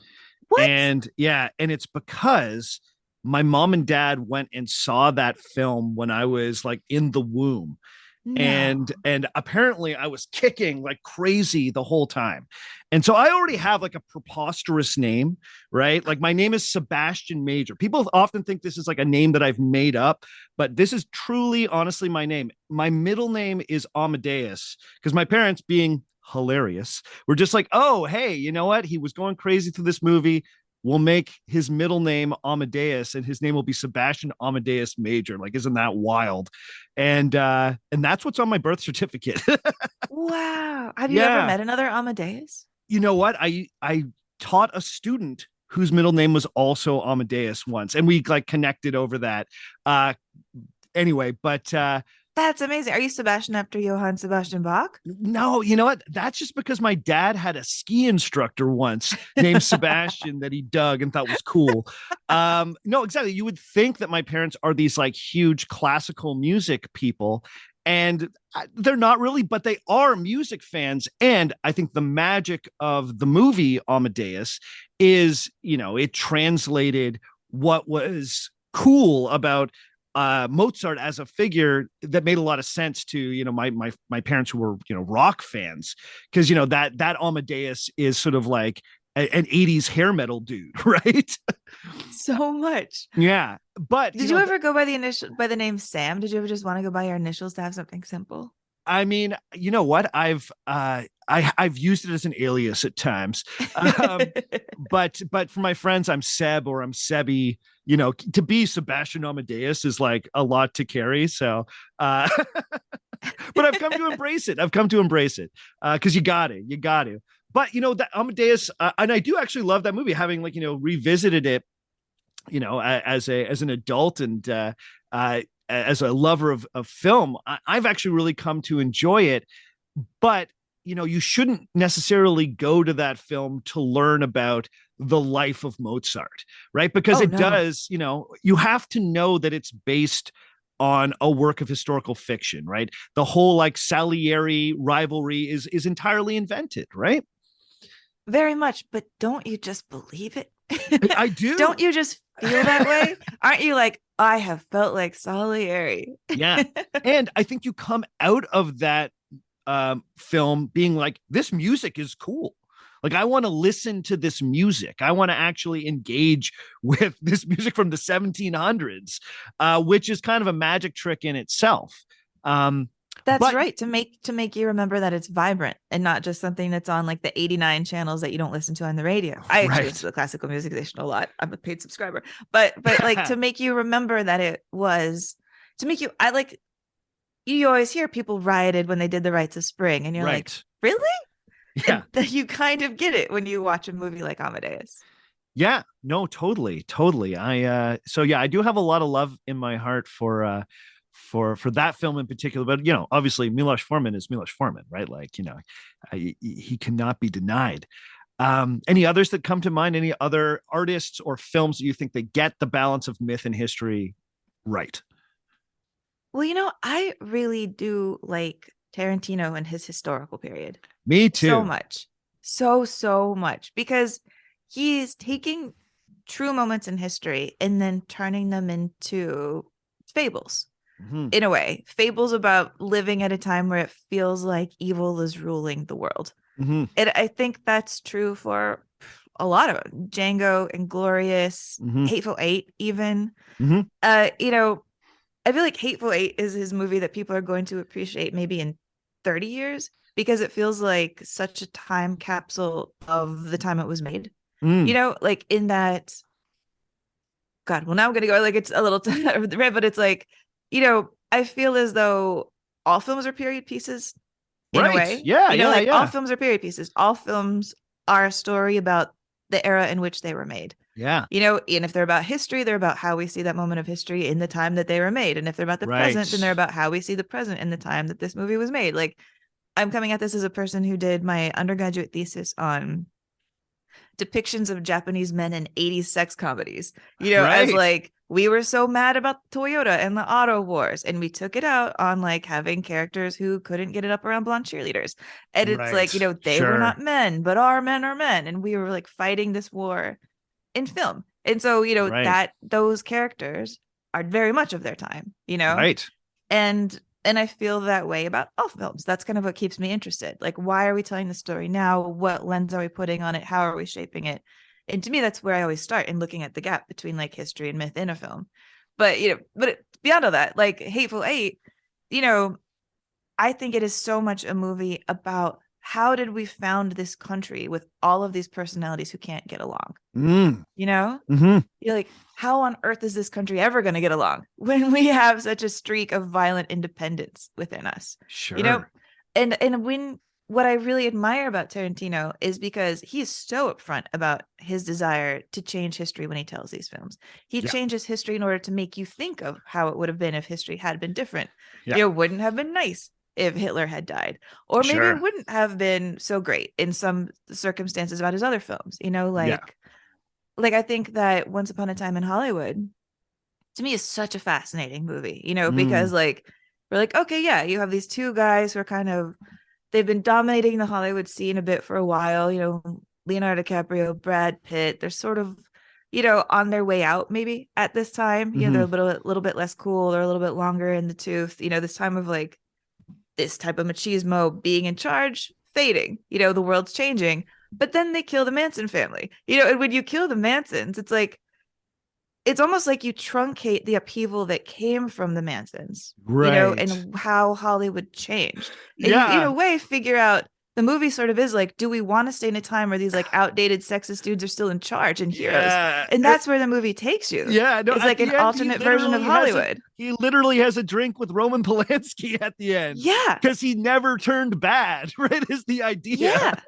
What? And yeah, and it's because my mom and dad went and saw that film when I was like in the womb. No. And apparently I was kicking like crazy the whole time. And so I already have like a preposterous name, right? Like my name is Sebastian Major. People often think this is like a name that I've made up, but this is truly, honestly, my name. My middle name is Amadeus because my parents, being hilarious, were just like, oh, hey, you know what? He was going crazy through this movie. We'll make his middle name Amadeus and his name will be Sebastian Amadeus Major. Like, isn't that wild? And that's what's on my birth certificate. Wow. Have you ever Yeah. met another Amadeus? You know what? I taught a student whose middle name was also Amadeus once, and we like connected over that. Anyway, but That's amazing. Are you Sebastian after Johann Sebastian Bach? no, you know what? That's just because my dad had a ski instructor once named Sebastian that he dug and thought was cool. No, exactly. You would think that my parents are these like huge classical music people, and they're not really, but they are music fans. And I think the magic of the movie Amadeus is, it translated what was cool about Mozart as a figure that made a lot of sense to my parents who were rock fans, because that Amadeus is sort of like an 80s hair metal dude, right? So much. Yeah, but Did you ever go by the name Sam? Did you ever just want to go by your initials to have something simple? I mean, you know what? I've used it as an alias at times, but for my friends, I'm Seb or I'm Sebi. To be Sebastian Amadeus is like a lot to carry. So, but I've come to embrace it. Because you got to. But that Amadeus, and I do actually love that movie. Having revisited it, as an adult and as a lover of film, I've actually really come to enjoy it. But you shouldn't necessarily go to that film to learn about the life of Mozart, right? Because does, you have to know that it's based on a work of historical fiction, right? The whole like Salieri rivalry is entirely invented, right? Very much, but don't you just believe it? I do. Don't you just feel that way? Aren't you like, I have felt like Salieri? Yeah. And I think you come out of that film being like, this music is cool. Like, I want to listen to this music. I want to actually engage with this music from the 1700s, which is kind of a magic trick in itself. That's But right. To make you remember that it's vibrant and not just something that's on like the 89 channels that you don't listen to on the radio. I actually listen to the classical music station a lot. I'm a paid subscriber. But like to make you remember that it was to make you I like you always hear people rioted when they did the Rites of Spring, and you're like, really? Yeah. And you kind of get it when you watch a movie like Amadeus. Yeah, no, totally. I do have a lot of love in my heart for that film in particular. But obviously Milos Forman is Milos Forman, right? Like, he cannot be denied. Any others that come to mind? Any other artists or films that you think they get the balance of myth and history right? Well, I really do like Tarantino and his historical period. Me too. So much. So much. Because he's taking true moments in history and then turning them into fables. In a way, fables about living at a time where it feels like evil is ruling the world. And I think that's true for a lot of it. Django, Inglorious, Hateful Eight, even. I feel like Hateful Eight is his movie that people are going to appreciate maybe in 30 years because it feels like such a time capsule of the time it was made. Like in that. God, well, now I'm going to go like it's a little red, but it's like, I feel as though all films are period pieces in a way. Yeah. All films are period pieces. All films are a story about the era in which they were made. Yeah. And if they're about history, they're about how we see that moment of history in the time that they were made. And if they're about the present, then they're about how we see the present in the time that this movie was made. Like, I'm coming at this as a person who did my undergraduate thesis on depictions of Japanese men in 80s sex comedies, as like, we were so mad about Toyota and the auto wars, and we took it out on like having characters who couldn't get it up around blonde cheerleaders. And it's like, they were not men, but our men are men. And we were like fighting this war in film. And so, that those characters are very much of their time, And I feel that way about all films. That's kind of what keeps me interested. Like, why are we telling the story now? What lens are we putting on it? How are we shaping it? And to me, that's where I always start in looking at the gap between like history and myth in a film. But, beyond all that, like Hateful Eight, I think it is so much a movie about how did we found this country with all of these personalities who can't get along? You're like, how on earth is this country ever going to get along when we have such a streak of violent independence within us? Sure. And when what I really admire about Tarantino is because he's so upfront about his desire to change history when he tells these films. He changes history in order to make you think of how it would have been if history had been different. It wouldn't have been nice if Hitler had died, or maybe it wouldn't have been so great in some circumstances about his other films, like I think that Once Upon a Time in Hollywood to me is such a fascinating movie, because like, we're like, okay, yeah, you have these two guys who are they've been dominating the Hollywood scene a bit for a while, Leonardo DiCaprio, Brad Pitt, they're sort of, on their way out maybe at this time, they're a little bit less cool, they're a little bit longer in the tooth, this time of like, this type of machismo being in charge, fading, the world's changing, but then they kill the Manson family, and when you kill the Mansons, it's like, it's almost like you truncate the upheaval that came from the Mansons, and how Hollywood changed. And you, in a way, figure out the movie sort of is like, do we want to stay in a time where these like outdated sexist dudes are still in charge and heroes? And that's where the movie takes you. It's like an alternate version of Hollywood. He literally has a drink with Roman Polanski at the end. Because he never turned bad, right? Is the idea.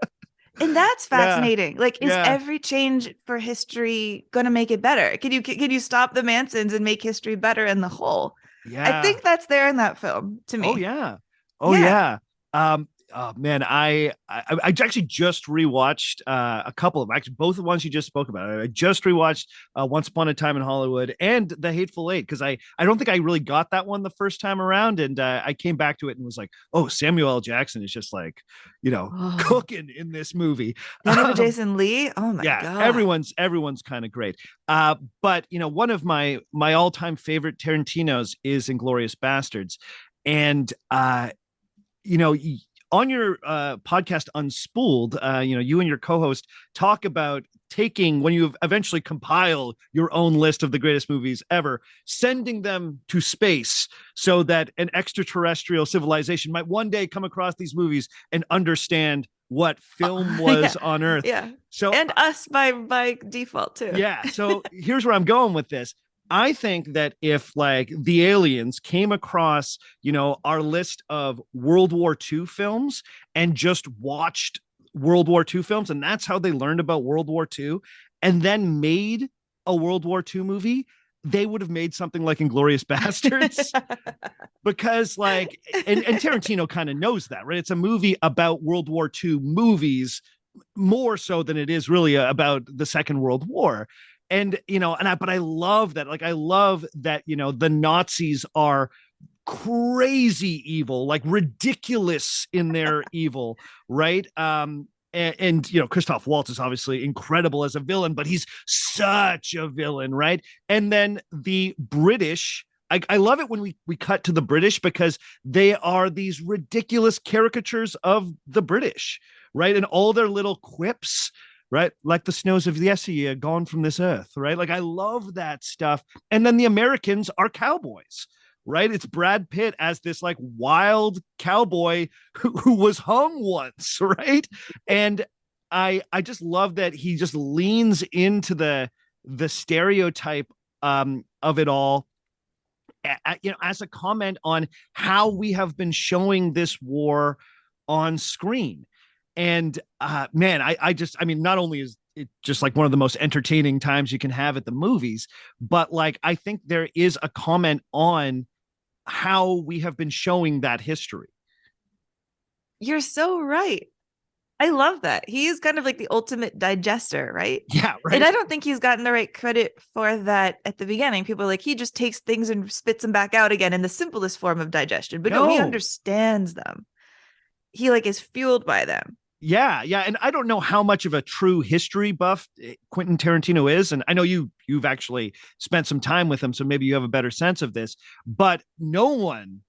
And that's fascinating. Like, is every change for history going to make it better? Can you stop the Mansons and make history better in the whole? I think that's there in that film to me. Oh yeah. Oh man, I actually just rewatched a couple of them. Actually, both the ones you just spoke about. I just rewatched Once Upon a Time in Hollywood and The Hateful Eight because I don't think I really got that one the first time around, and I came back to it and was like, oh, Samuel L. Jackson is just like, cooking in this movie. Jason Lee. Oh my god. Everyone's kind of great. But one of my all-time favorite Tarantino's is Inglourious Bastards, and on your podcast Unspooled, you and your co-host talk about taking, when you eventually compile your own list of the greatest movies ever, sending them to space so that an extraterrestrial civilization might one day come across these movies and understand what film was on Earth. Yeah. So, and us by default too. Yeah. So here's where I'm going with this. I think that if like the aliens came across, our list of World War II films and just watched World War II films, and that's how they learned about World War II, and then made a World War II movie, they would have made something like Inglourious Bastards. Because and Tarantino kind of knows that, right? It's a movie about World War II movies more so than it is really about the Second World War. And, but I love that. Like, I love that, the Nazis are crazy evil, like ridiculous in their evil, right? And Christoph Waltz is obviously incredible as a villain, but he's such a villain, right? And then the British, I love it when we cut to the British, because they are these ridiculous caricatures of the British, right? And all their little quips, right? Like the snows of yesteryear gone from this earth, right? Like, I love that stuff. And then the Americans are cowboys, right? It's Brad Pitt as this like wild cowboy who was hung once, right? And I just love that he just leans into the stereotype of it all, as a comment on how we have been showing this war on screen. And man, I mean, not only is it just like one of the most entertaining times you can have at the movies, but like, I think there is a comment on how we have been showing that history. You're so right. I love that. He is kind of like the ultimate digester, right? Yeah, right. And I don't think he's gotten the right credit for that at the beginning. People are like, he just takes things and spits them back out again in the simplest form of digestion. But no, he understands them. He like is fueled by them. Yeah. And I don't know how much of a true history buff Quentin Tarantino is. And I know you've actually spent some time with him, so maybe you have a better sense of this. But no one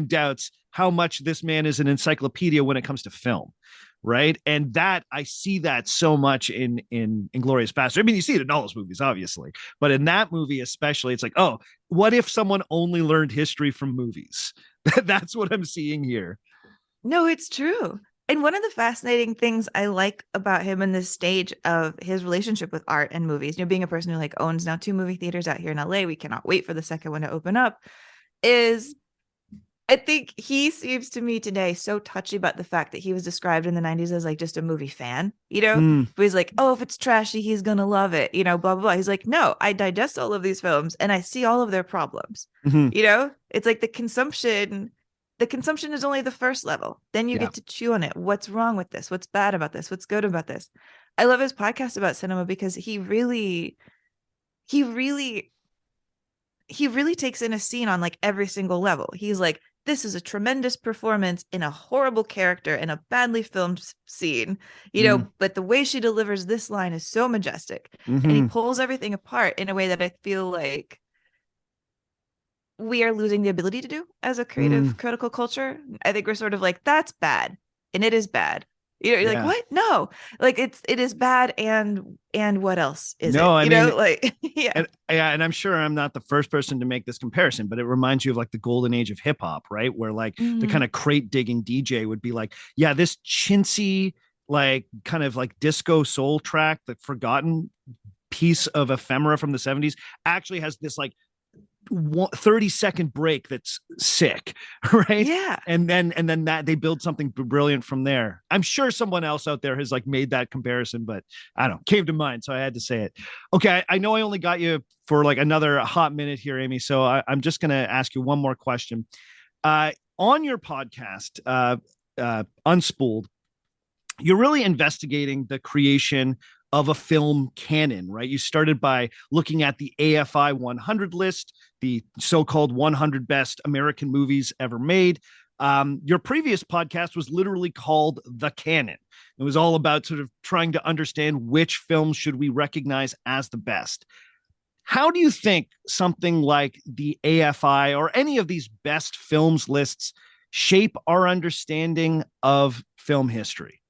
doubts how much this man is an encyclopedia when it comes to film, right? And that I see that so much in Inglourious Basterds. I mean, you see it in all those movies, obviously, but in that movie especially, it's like, oh, what if someone only learned history from movies? That's what I'm seeing here. No, it's true. And one of the fascinating things I like about him in this stage of his relationship with art and movies, being a person who like owns now 2 movie theaters out here in LA, we cannot wait for the second one to open up, is I think he seems to me today so touchy about the fact that he was described in the 90s as like just a movie fan, but he's like, oh, if it's trashy, he's going to love it, blah, blah, blah. He's like, no, I digest all of these films and I see all of their problems. It's like the consumption is only the first level. Then you get to chew on it. What's wrong with this? What's bad about this? What's good about this? I love his podcast about cinema because he really takes in a scene on like every single level. He's like, this is a tremendous performance in a horrible character in a badly filmed scene, but the way she delivers this line is so majestic. And he pulls everything apart in a way that I feel like we are losing the ability to do as a creative critical culture. I think we're sort of like, that's bad. And it is bad. You're like, what? No, like it is bad. And what else is it? I mean, like, and I'm sure I'm not the first person to make this comparison, but it reminds you of like the golden age of hip hop, right? Where like the kind of crate digging DJ would be like, yeah, this chintzy, like kind of like disco soul track, the forgotten piece of ephemera from the 70s actually has this like 30-second break that's sick, right? Yeah. And then that they build something brilliant from there. I'm sure someone else out there has like made that comparison, but I don't know, came to mind, so I had to say it. Okay, I know I only got you for like another hot minute here, Amy, so I'm just gonna ask you one more question. On your podcast, Unspooled, you're really investigating the creation of a film canon, right? You started by looking at the AFI 100 list, the so-called 100 best American movies ever made. Your previous podcast was literally called The Canon. It was all about sort of trying to understand which films should we recognize as the best. How do you think something like the AFI or any of these best films lists shape our understanding of film history?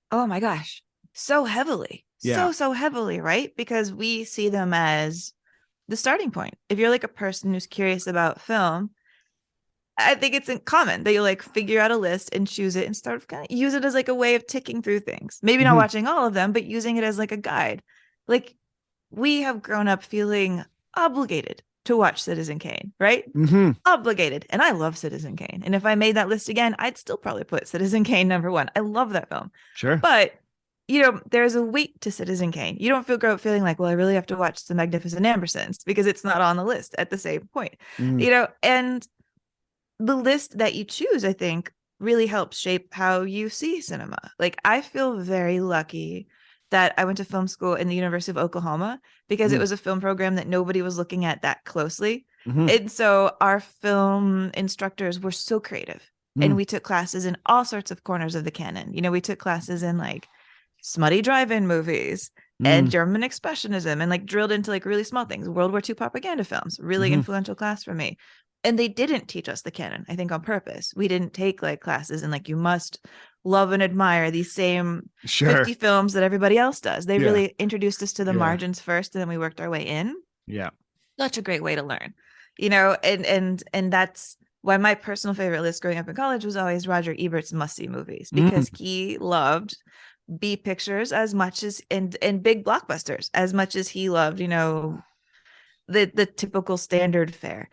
Oh my gosh. So heavily. Yeah. So heavily, right? Because we see them as the starting point. If you're like a person who's curious about film, I think it's common that you like figure out a list and choose it and start kind of use it as like a way of ticking through things. Maybe not watching all of them, but using it as like a guide. Like we have grown up feeling obligated to watch Citizen Kane, right? Obligated. And I love Citizen Kane. And if I made that list again, I'd still probably put Citizen Kane #1. I love that film. Sure. But there's a weight to Citizen Kane. You don't grow up feeling like, well, I really have to watch The Magnificent Ambersons because it's not on the list at the same point. And the list that you choose, I think, really helps shape how you see cinema. Like, I feel very lucky that I went to film school in the University of Oklahoma because it was a film program that nobody was looking at that closely. And so our film instructors were so creative. And we took classes in all sorts of corners of the canon. We took classes in like smutty drive-in movies and German expressionism and like drilled into like really small things. World War II propaganda films, really influential class for me. And they didn't teach us the canon, I think, on purpose. We didn't take like classes and like, you must love and admire these same 50 films that everybody else does. They really introduced us to the margins first, and then we worked our way in. Yeah. Such a great way to learn, and that's why my personal favorite list growing up in college was always Roger Ebert's must-see movies, because he loved B pictures as much as and big blockbusters as much as he loved, the typical standard fare.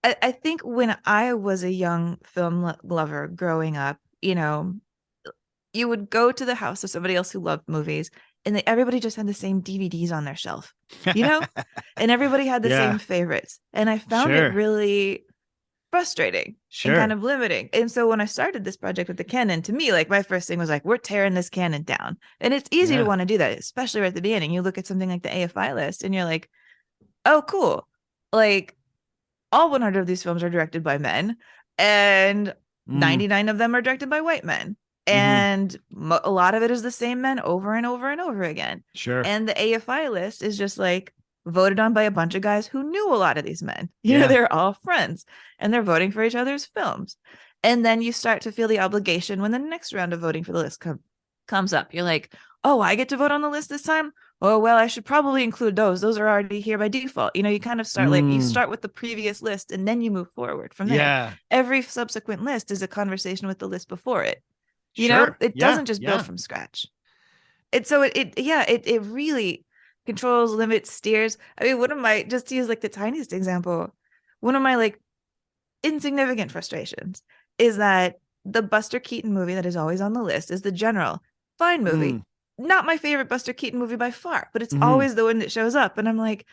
I think when I was a young film lover growing up, you would go to the house of somebody else who loved movies, and everybody just had the same DVDs on their shelf, and everybody had the same favorites. And I found it really frustrating and kind of limiting. And so when I started this project with the canon, to me, like my first thing was like, we're tearing this canon down. And it's easy to want to do that, especially right at the beginning. You look at something like the AFI list and you're like, oh, cool. Like, all 100 of these films are directed by men, and 99 of them are directed by white men. And a lot of it is the same men over and over and over again. Sure. And the AFI list is just like voted on by a bunch of guys who knew a lot of these men. They're all friends and they're voting for each other's films. And then you start to feel the obligation when the next round of voting for the list comes up. You're like, oh, I get to vote on the list this time? Oh, well, I should probably include those. Those are already here by default. You kind of start like, you start with the previous list and then you move forward from there. Yeah. Every subsequent list is a conversation with the list before it. It doesn't just build from scratch. And so it really controls, limits, steers. I mean, just to use like the tiniest example, one of my like insignificant frustrations is that the Buster Keaton movie that is always on the list is The General. Fine movie. Not my favorite Buster Keaton movie by far, but it's always the one that shows up. And I'm like,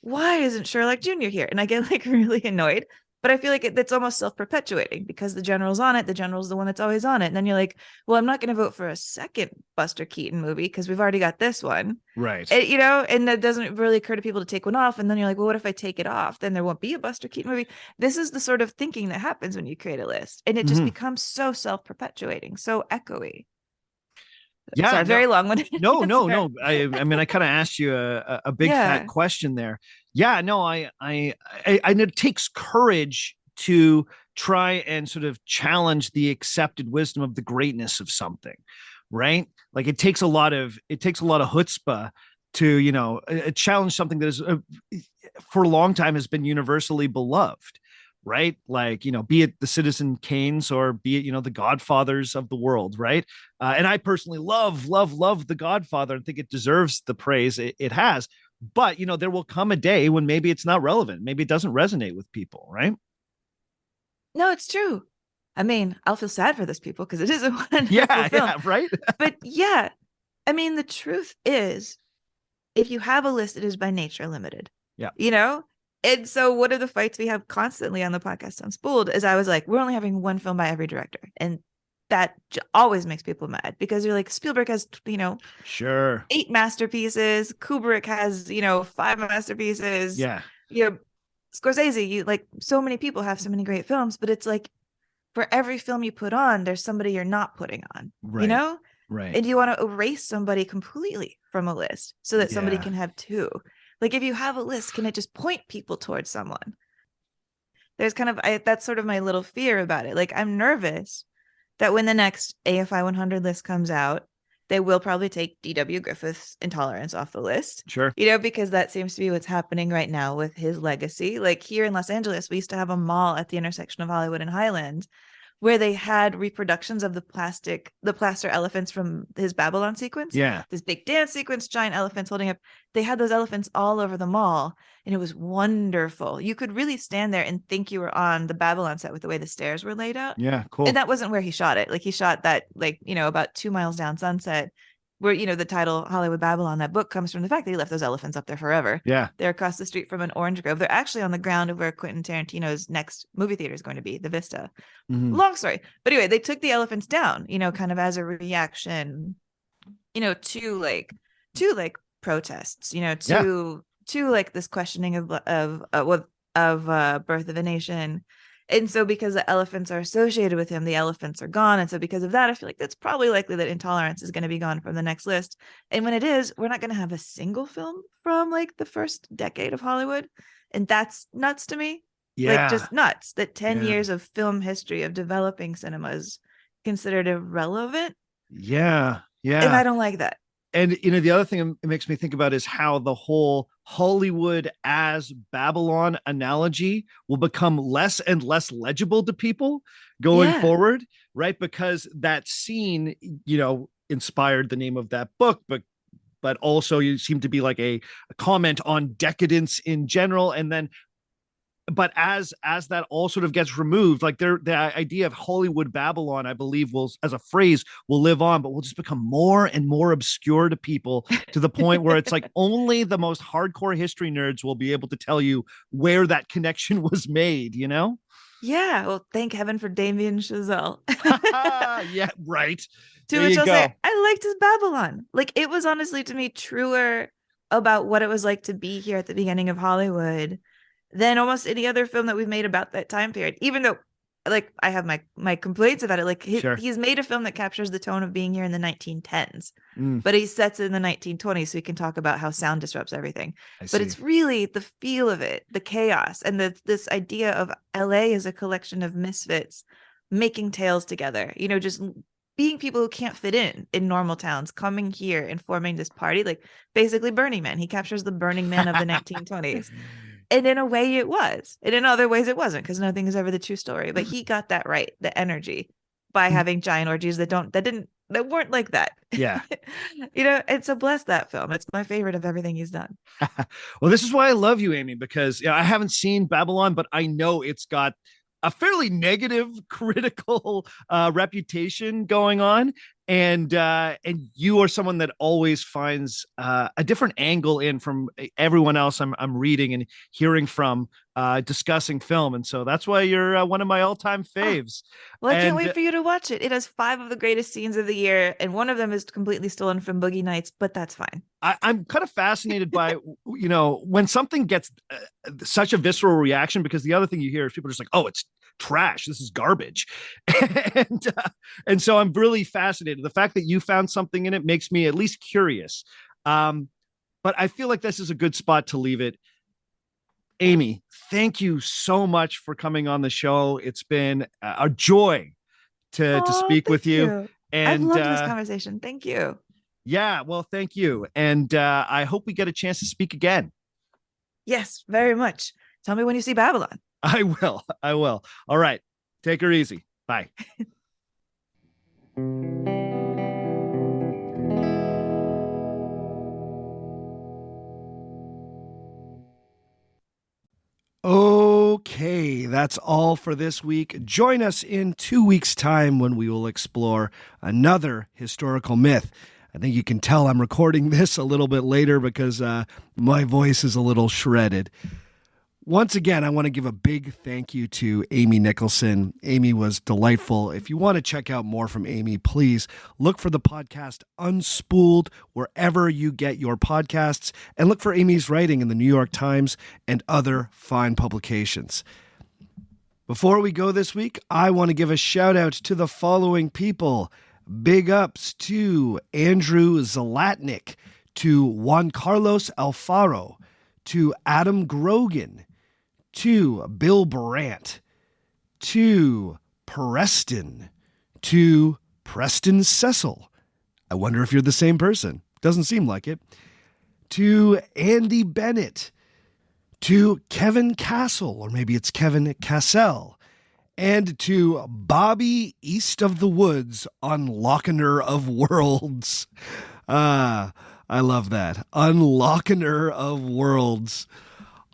why isn't Sherlock Jr. here? And I get like really annoyed, but I feel like it's almost self-perpetuating because the General's on it. The General's the one that's always on it. And then you're like, well, I'm not going to vote for a second Buster Keaton movie because we've already got this one. Right. And that doesn't really occur to people to take one off. And then you're like, well, what if I take it off? Then there won't be a Buster Keaton movie. This is the sort of thinking that happens when you create a list. And it just becomes so self-perpetuating, so echoey. Yeah, sorry, very long one. No. I mean, I kind of asked you a big fat question there. Yeah, no, I it takes courage to try and sort of challenge the accepted wisdom of the greatness of something, right? Like it takes a lot of chutzpah to challenge something that is for a long time has been universally beloved. Right. Like, be it the Citizen Kanes or be it, the Godfathers of the world. Right. And I personally love The Godfather and think it deserves the praise it has. But, there will come a day when maybe it's not relevant. Maybe it doesn't resonate with people. Right. No, it's true. I mean, I'll feel sad for those people because it is a wonderful film. Yeah, right. But yeah, I mean, the truth is, if you have a list, it is by nature limited. Yeah. And so one of the fights we have constantly on the podcast Unspooled is I was like, we're only having one film by every director. And that always makes people mad because you're like, Spielberg has, sure, 8 masterpieces. Kubrick has, 5 masterpieces. Yeah. Scorsese, so many people have so many great films, but it's like for every film you put on, there's somebody you're not putting on, right. Right. And you want to erase somebody completely from a list so that somebody can have 2. Like if you have a list, can it just point people towards someone? there's kind of that's sort of my little fear about it. Like, I'm nervous that when the next AFI 100 list comes out, they will probably take D.W. Griffith's Intolerance off the list. Sure. Because that seems to be what's happening right now with his legacy. Like, here in Los Angeles, we used to have a mall at the intersection of Hollywood and Highland where they had reproductions of the plaster elephants from his Babylon sequence. Yeah. This big dance sequence, giant elephants holding up. They had those elephants all over the mall, and it was wonderful. You could really stand there and think you were on the Babylon set with the way the stairs were laid out. Yeah, cool. And that wasn't where he shot it. Like, he shot that, like, about 2 miles down Sunset, where, the title Hollywood Babylon, that book comes from the fact that he left those elephants up there forever. Yeah. They're across the street from an orange grove. They're actually on the ground of where Quentin Tarantino's next movie theater is going to be, the Vista. Mhm. Long story. But anyway, they took the elephants down, kind of as a reaction, to protests, to like this questioning of Birth of a Nation. And so because the elephants are associated with him, the elephants are gone. And so because of that, I feel like that's probably likely that Intolerance is going to be gone from the next list. And when it is, we're not going to have a single film from like the first decade of Hollywood. And that's nuts to me. Yeah. Like, just nuts that 10 Yeah. years of film history of developing cinema is considered irrelevant. Yeah. Yeah. And I don't like that. And, the other thing it makes me think about is how the whole Hollywood as Babylon analogy will become less and less legible to people going forward, right? Because that scene, inspired the name of that book, but also you seem to be like a comment on decadence in general. And then, but as that all sort of gets removed, like the idea of Hollywood Babylon, I believe as a phrase will live on, but will just become more and more obscure to people, to the point where it's like only the most hardcore history nerds will be able to tell you where that connection was made, Yeah. Well, thank heaven for Damien Chazelle. Yeah, right. To which I'll say, I liked his Babylon. Like, it was honestly, to me, truer about what it was like to be here at the beginning of Hollywood than almost any other film that we've made about that time period. Even though, like, I have my complaints about it. Like, he's made a film that captures the tone of being here in the 1910s, but he sets it in the 1920s, so he can talk about how sound disrupts everything. But it's really the feel of it, the chaos, and this idea of LA as a collection of misfits making tales together. Just being people who can't fit in normal towns, coming here and forming this party, like basically Burning Man. He captures the Burning Man of the 1920s. And in a way it was, and in other ways it wasn't, because nothing is ever the true story. But he got that right, the energy, by having giant orgies that weren't like that. Yeah. And so bless that film. It's my favorite of everything he's done. Well, this is why I love you, Amy, because I haven't seen Babylon, but I know it's got a fairly negative, critical reputation going on. And you are someone that always finds a different angle in from everyone else I'm reading and hearing from discussing film. And so that's why you're one of my all-time faves. Well, I can't wait for you to watch it. It has 5 of the greatest scenes of the year, and one of them is completely stolen from Boogie Nights, but that's fine. I'm kind of fascinated by, when something gets such a visceral reaction, because the other thing you hear is people are just like, oh, it's trash. This is garbage. And so I'm really fascinated. The fact that you found something in it makes me at least curious. But I feel like this is a good spot to leave it. Amy, thank you so much for coming on the show. It's been a joy to speak with you. And I've loved this conversation. Thank you. Yeah, well, thank you. And I hope we get a chance to speak again. Yes, very much. Tell me when you see Babylon. I will. All right. Take her easy. Bye. Okay, that's all for this week. Join us in 2 weeks' time when we will explore another historical myth. I think you can tell I'm recording this a little bit later because my voice is a little shredded. Once again, I want to give a big thank you to Amy Nicholson. Amy was delightful. If you want to check out more from Amy, please look for the podcast Unspooled wherever you get your podcasts, and look for Amy's writing in the New York Times and other fine publications. Before we go this week, I want to give a shout out to the following people. Big ups to Andrew Zlatnik, to Juan Carlos Alfaro, to Adam Grogan, to Bill Brandt, to Preston, to Preston Cecil. I wonder if you're the same person. Doesn't seem like it. To Andy Bennett, to Kevin Castle, or maybe it's Kevin Cassell, and to Bobby East of the Woods, Unlockener of Worlds. I love that. Unlockener of Worlds.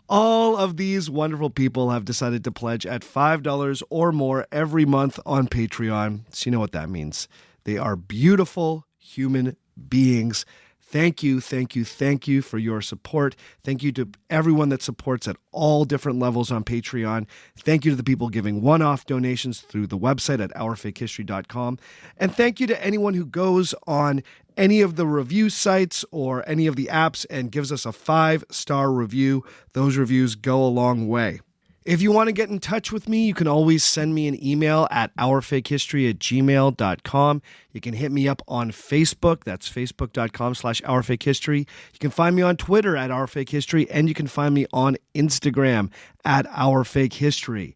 All of these wonderful people have decided to pledge at $5 or more every month on Patreon. So you know what that means. They are beautiful human beings. Thank you, thank you, thank you for your support. Thank you to everyone that supports at all different levels on Patreon. Thank you to the people giving one-off donations through the website at ourfakehistory.com. And thank you to anyone who goes on any of the review sites or any of the apps and gives us a 5-star review. Those reviews go a long way. If you want to get in touch with me, you can always send me an email at ourfakehistory@gmail.com. You can hit me up on Facebook. That's facebook.com/ourfakehistory. You can find me on Twitter at ourfakehistory, and you can find me on Instagram at ourfakehistory.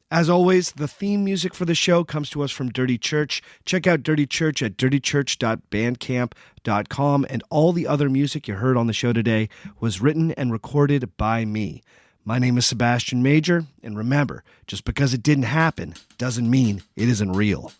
As always, the theme music for the show comes to us from Dirty Church. Check out Dirty Church at dirtychurch.bandcamp.com, and all the other music you heard on the show today was written and recorded by me. My name is Sebastian Major, and remember, just because it didn't happen doesn't mean it isn't real.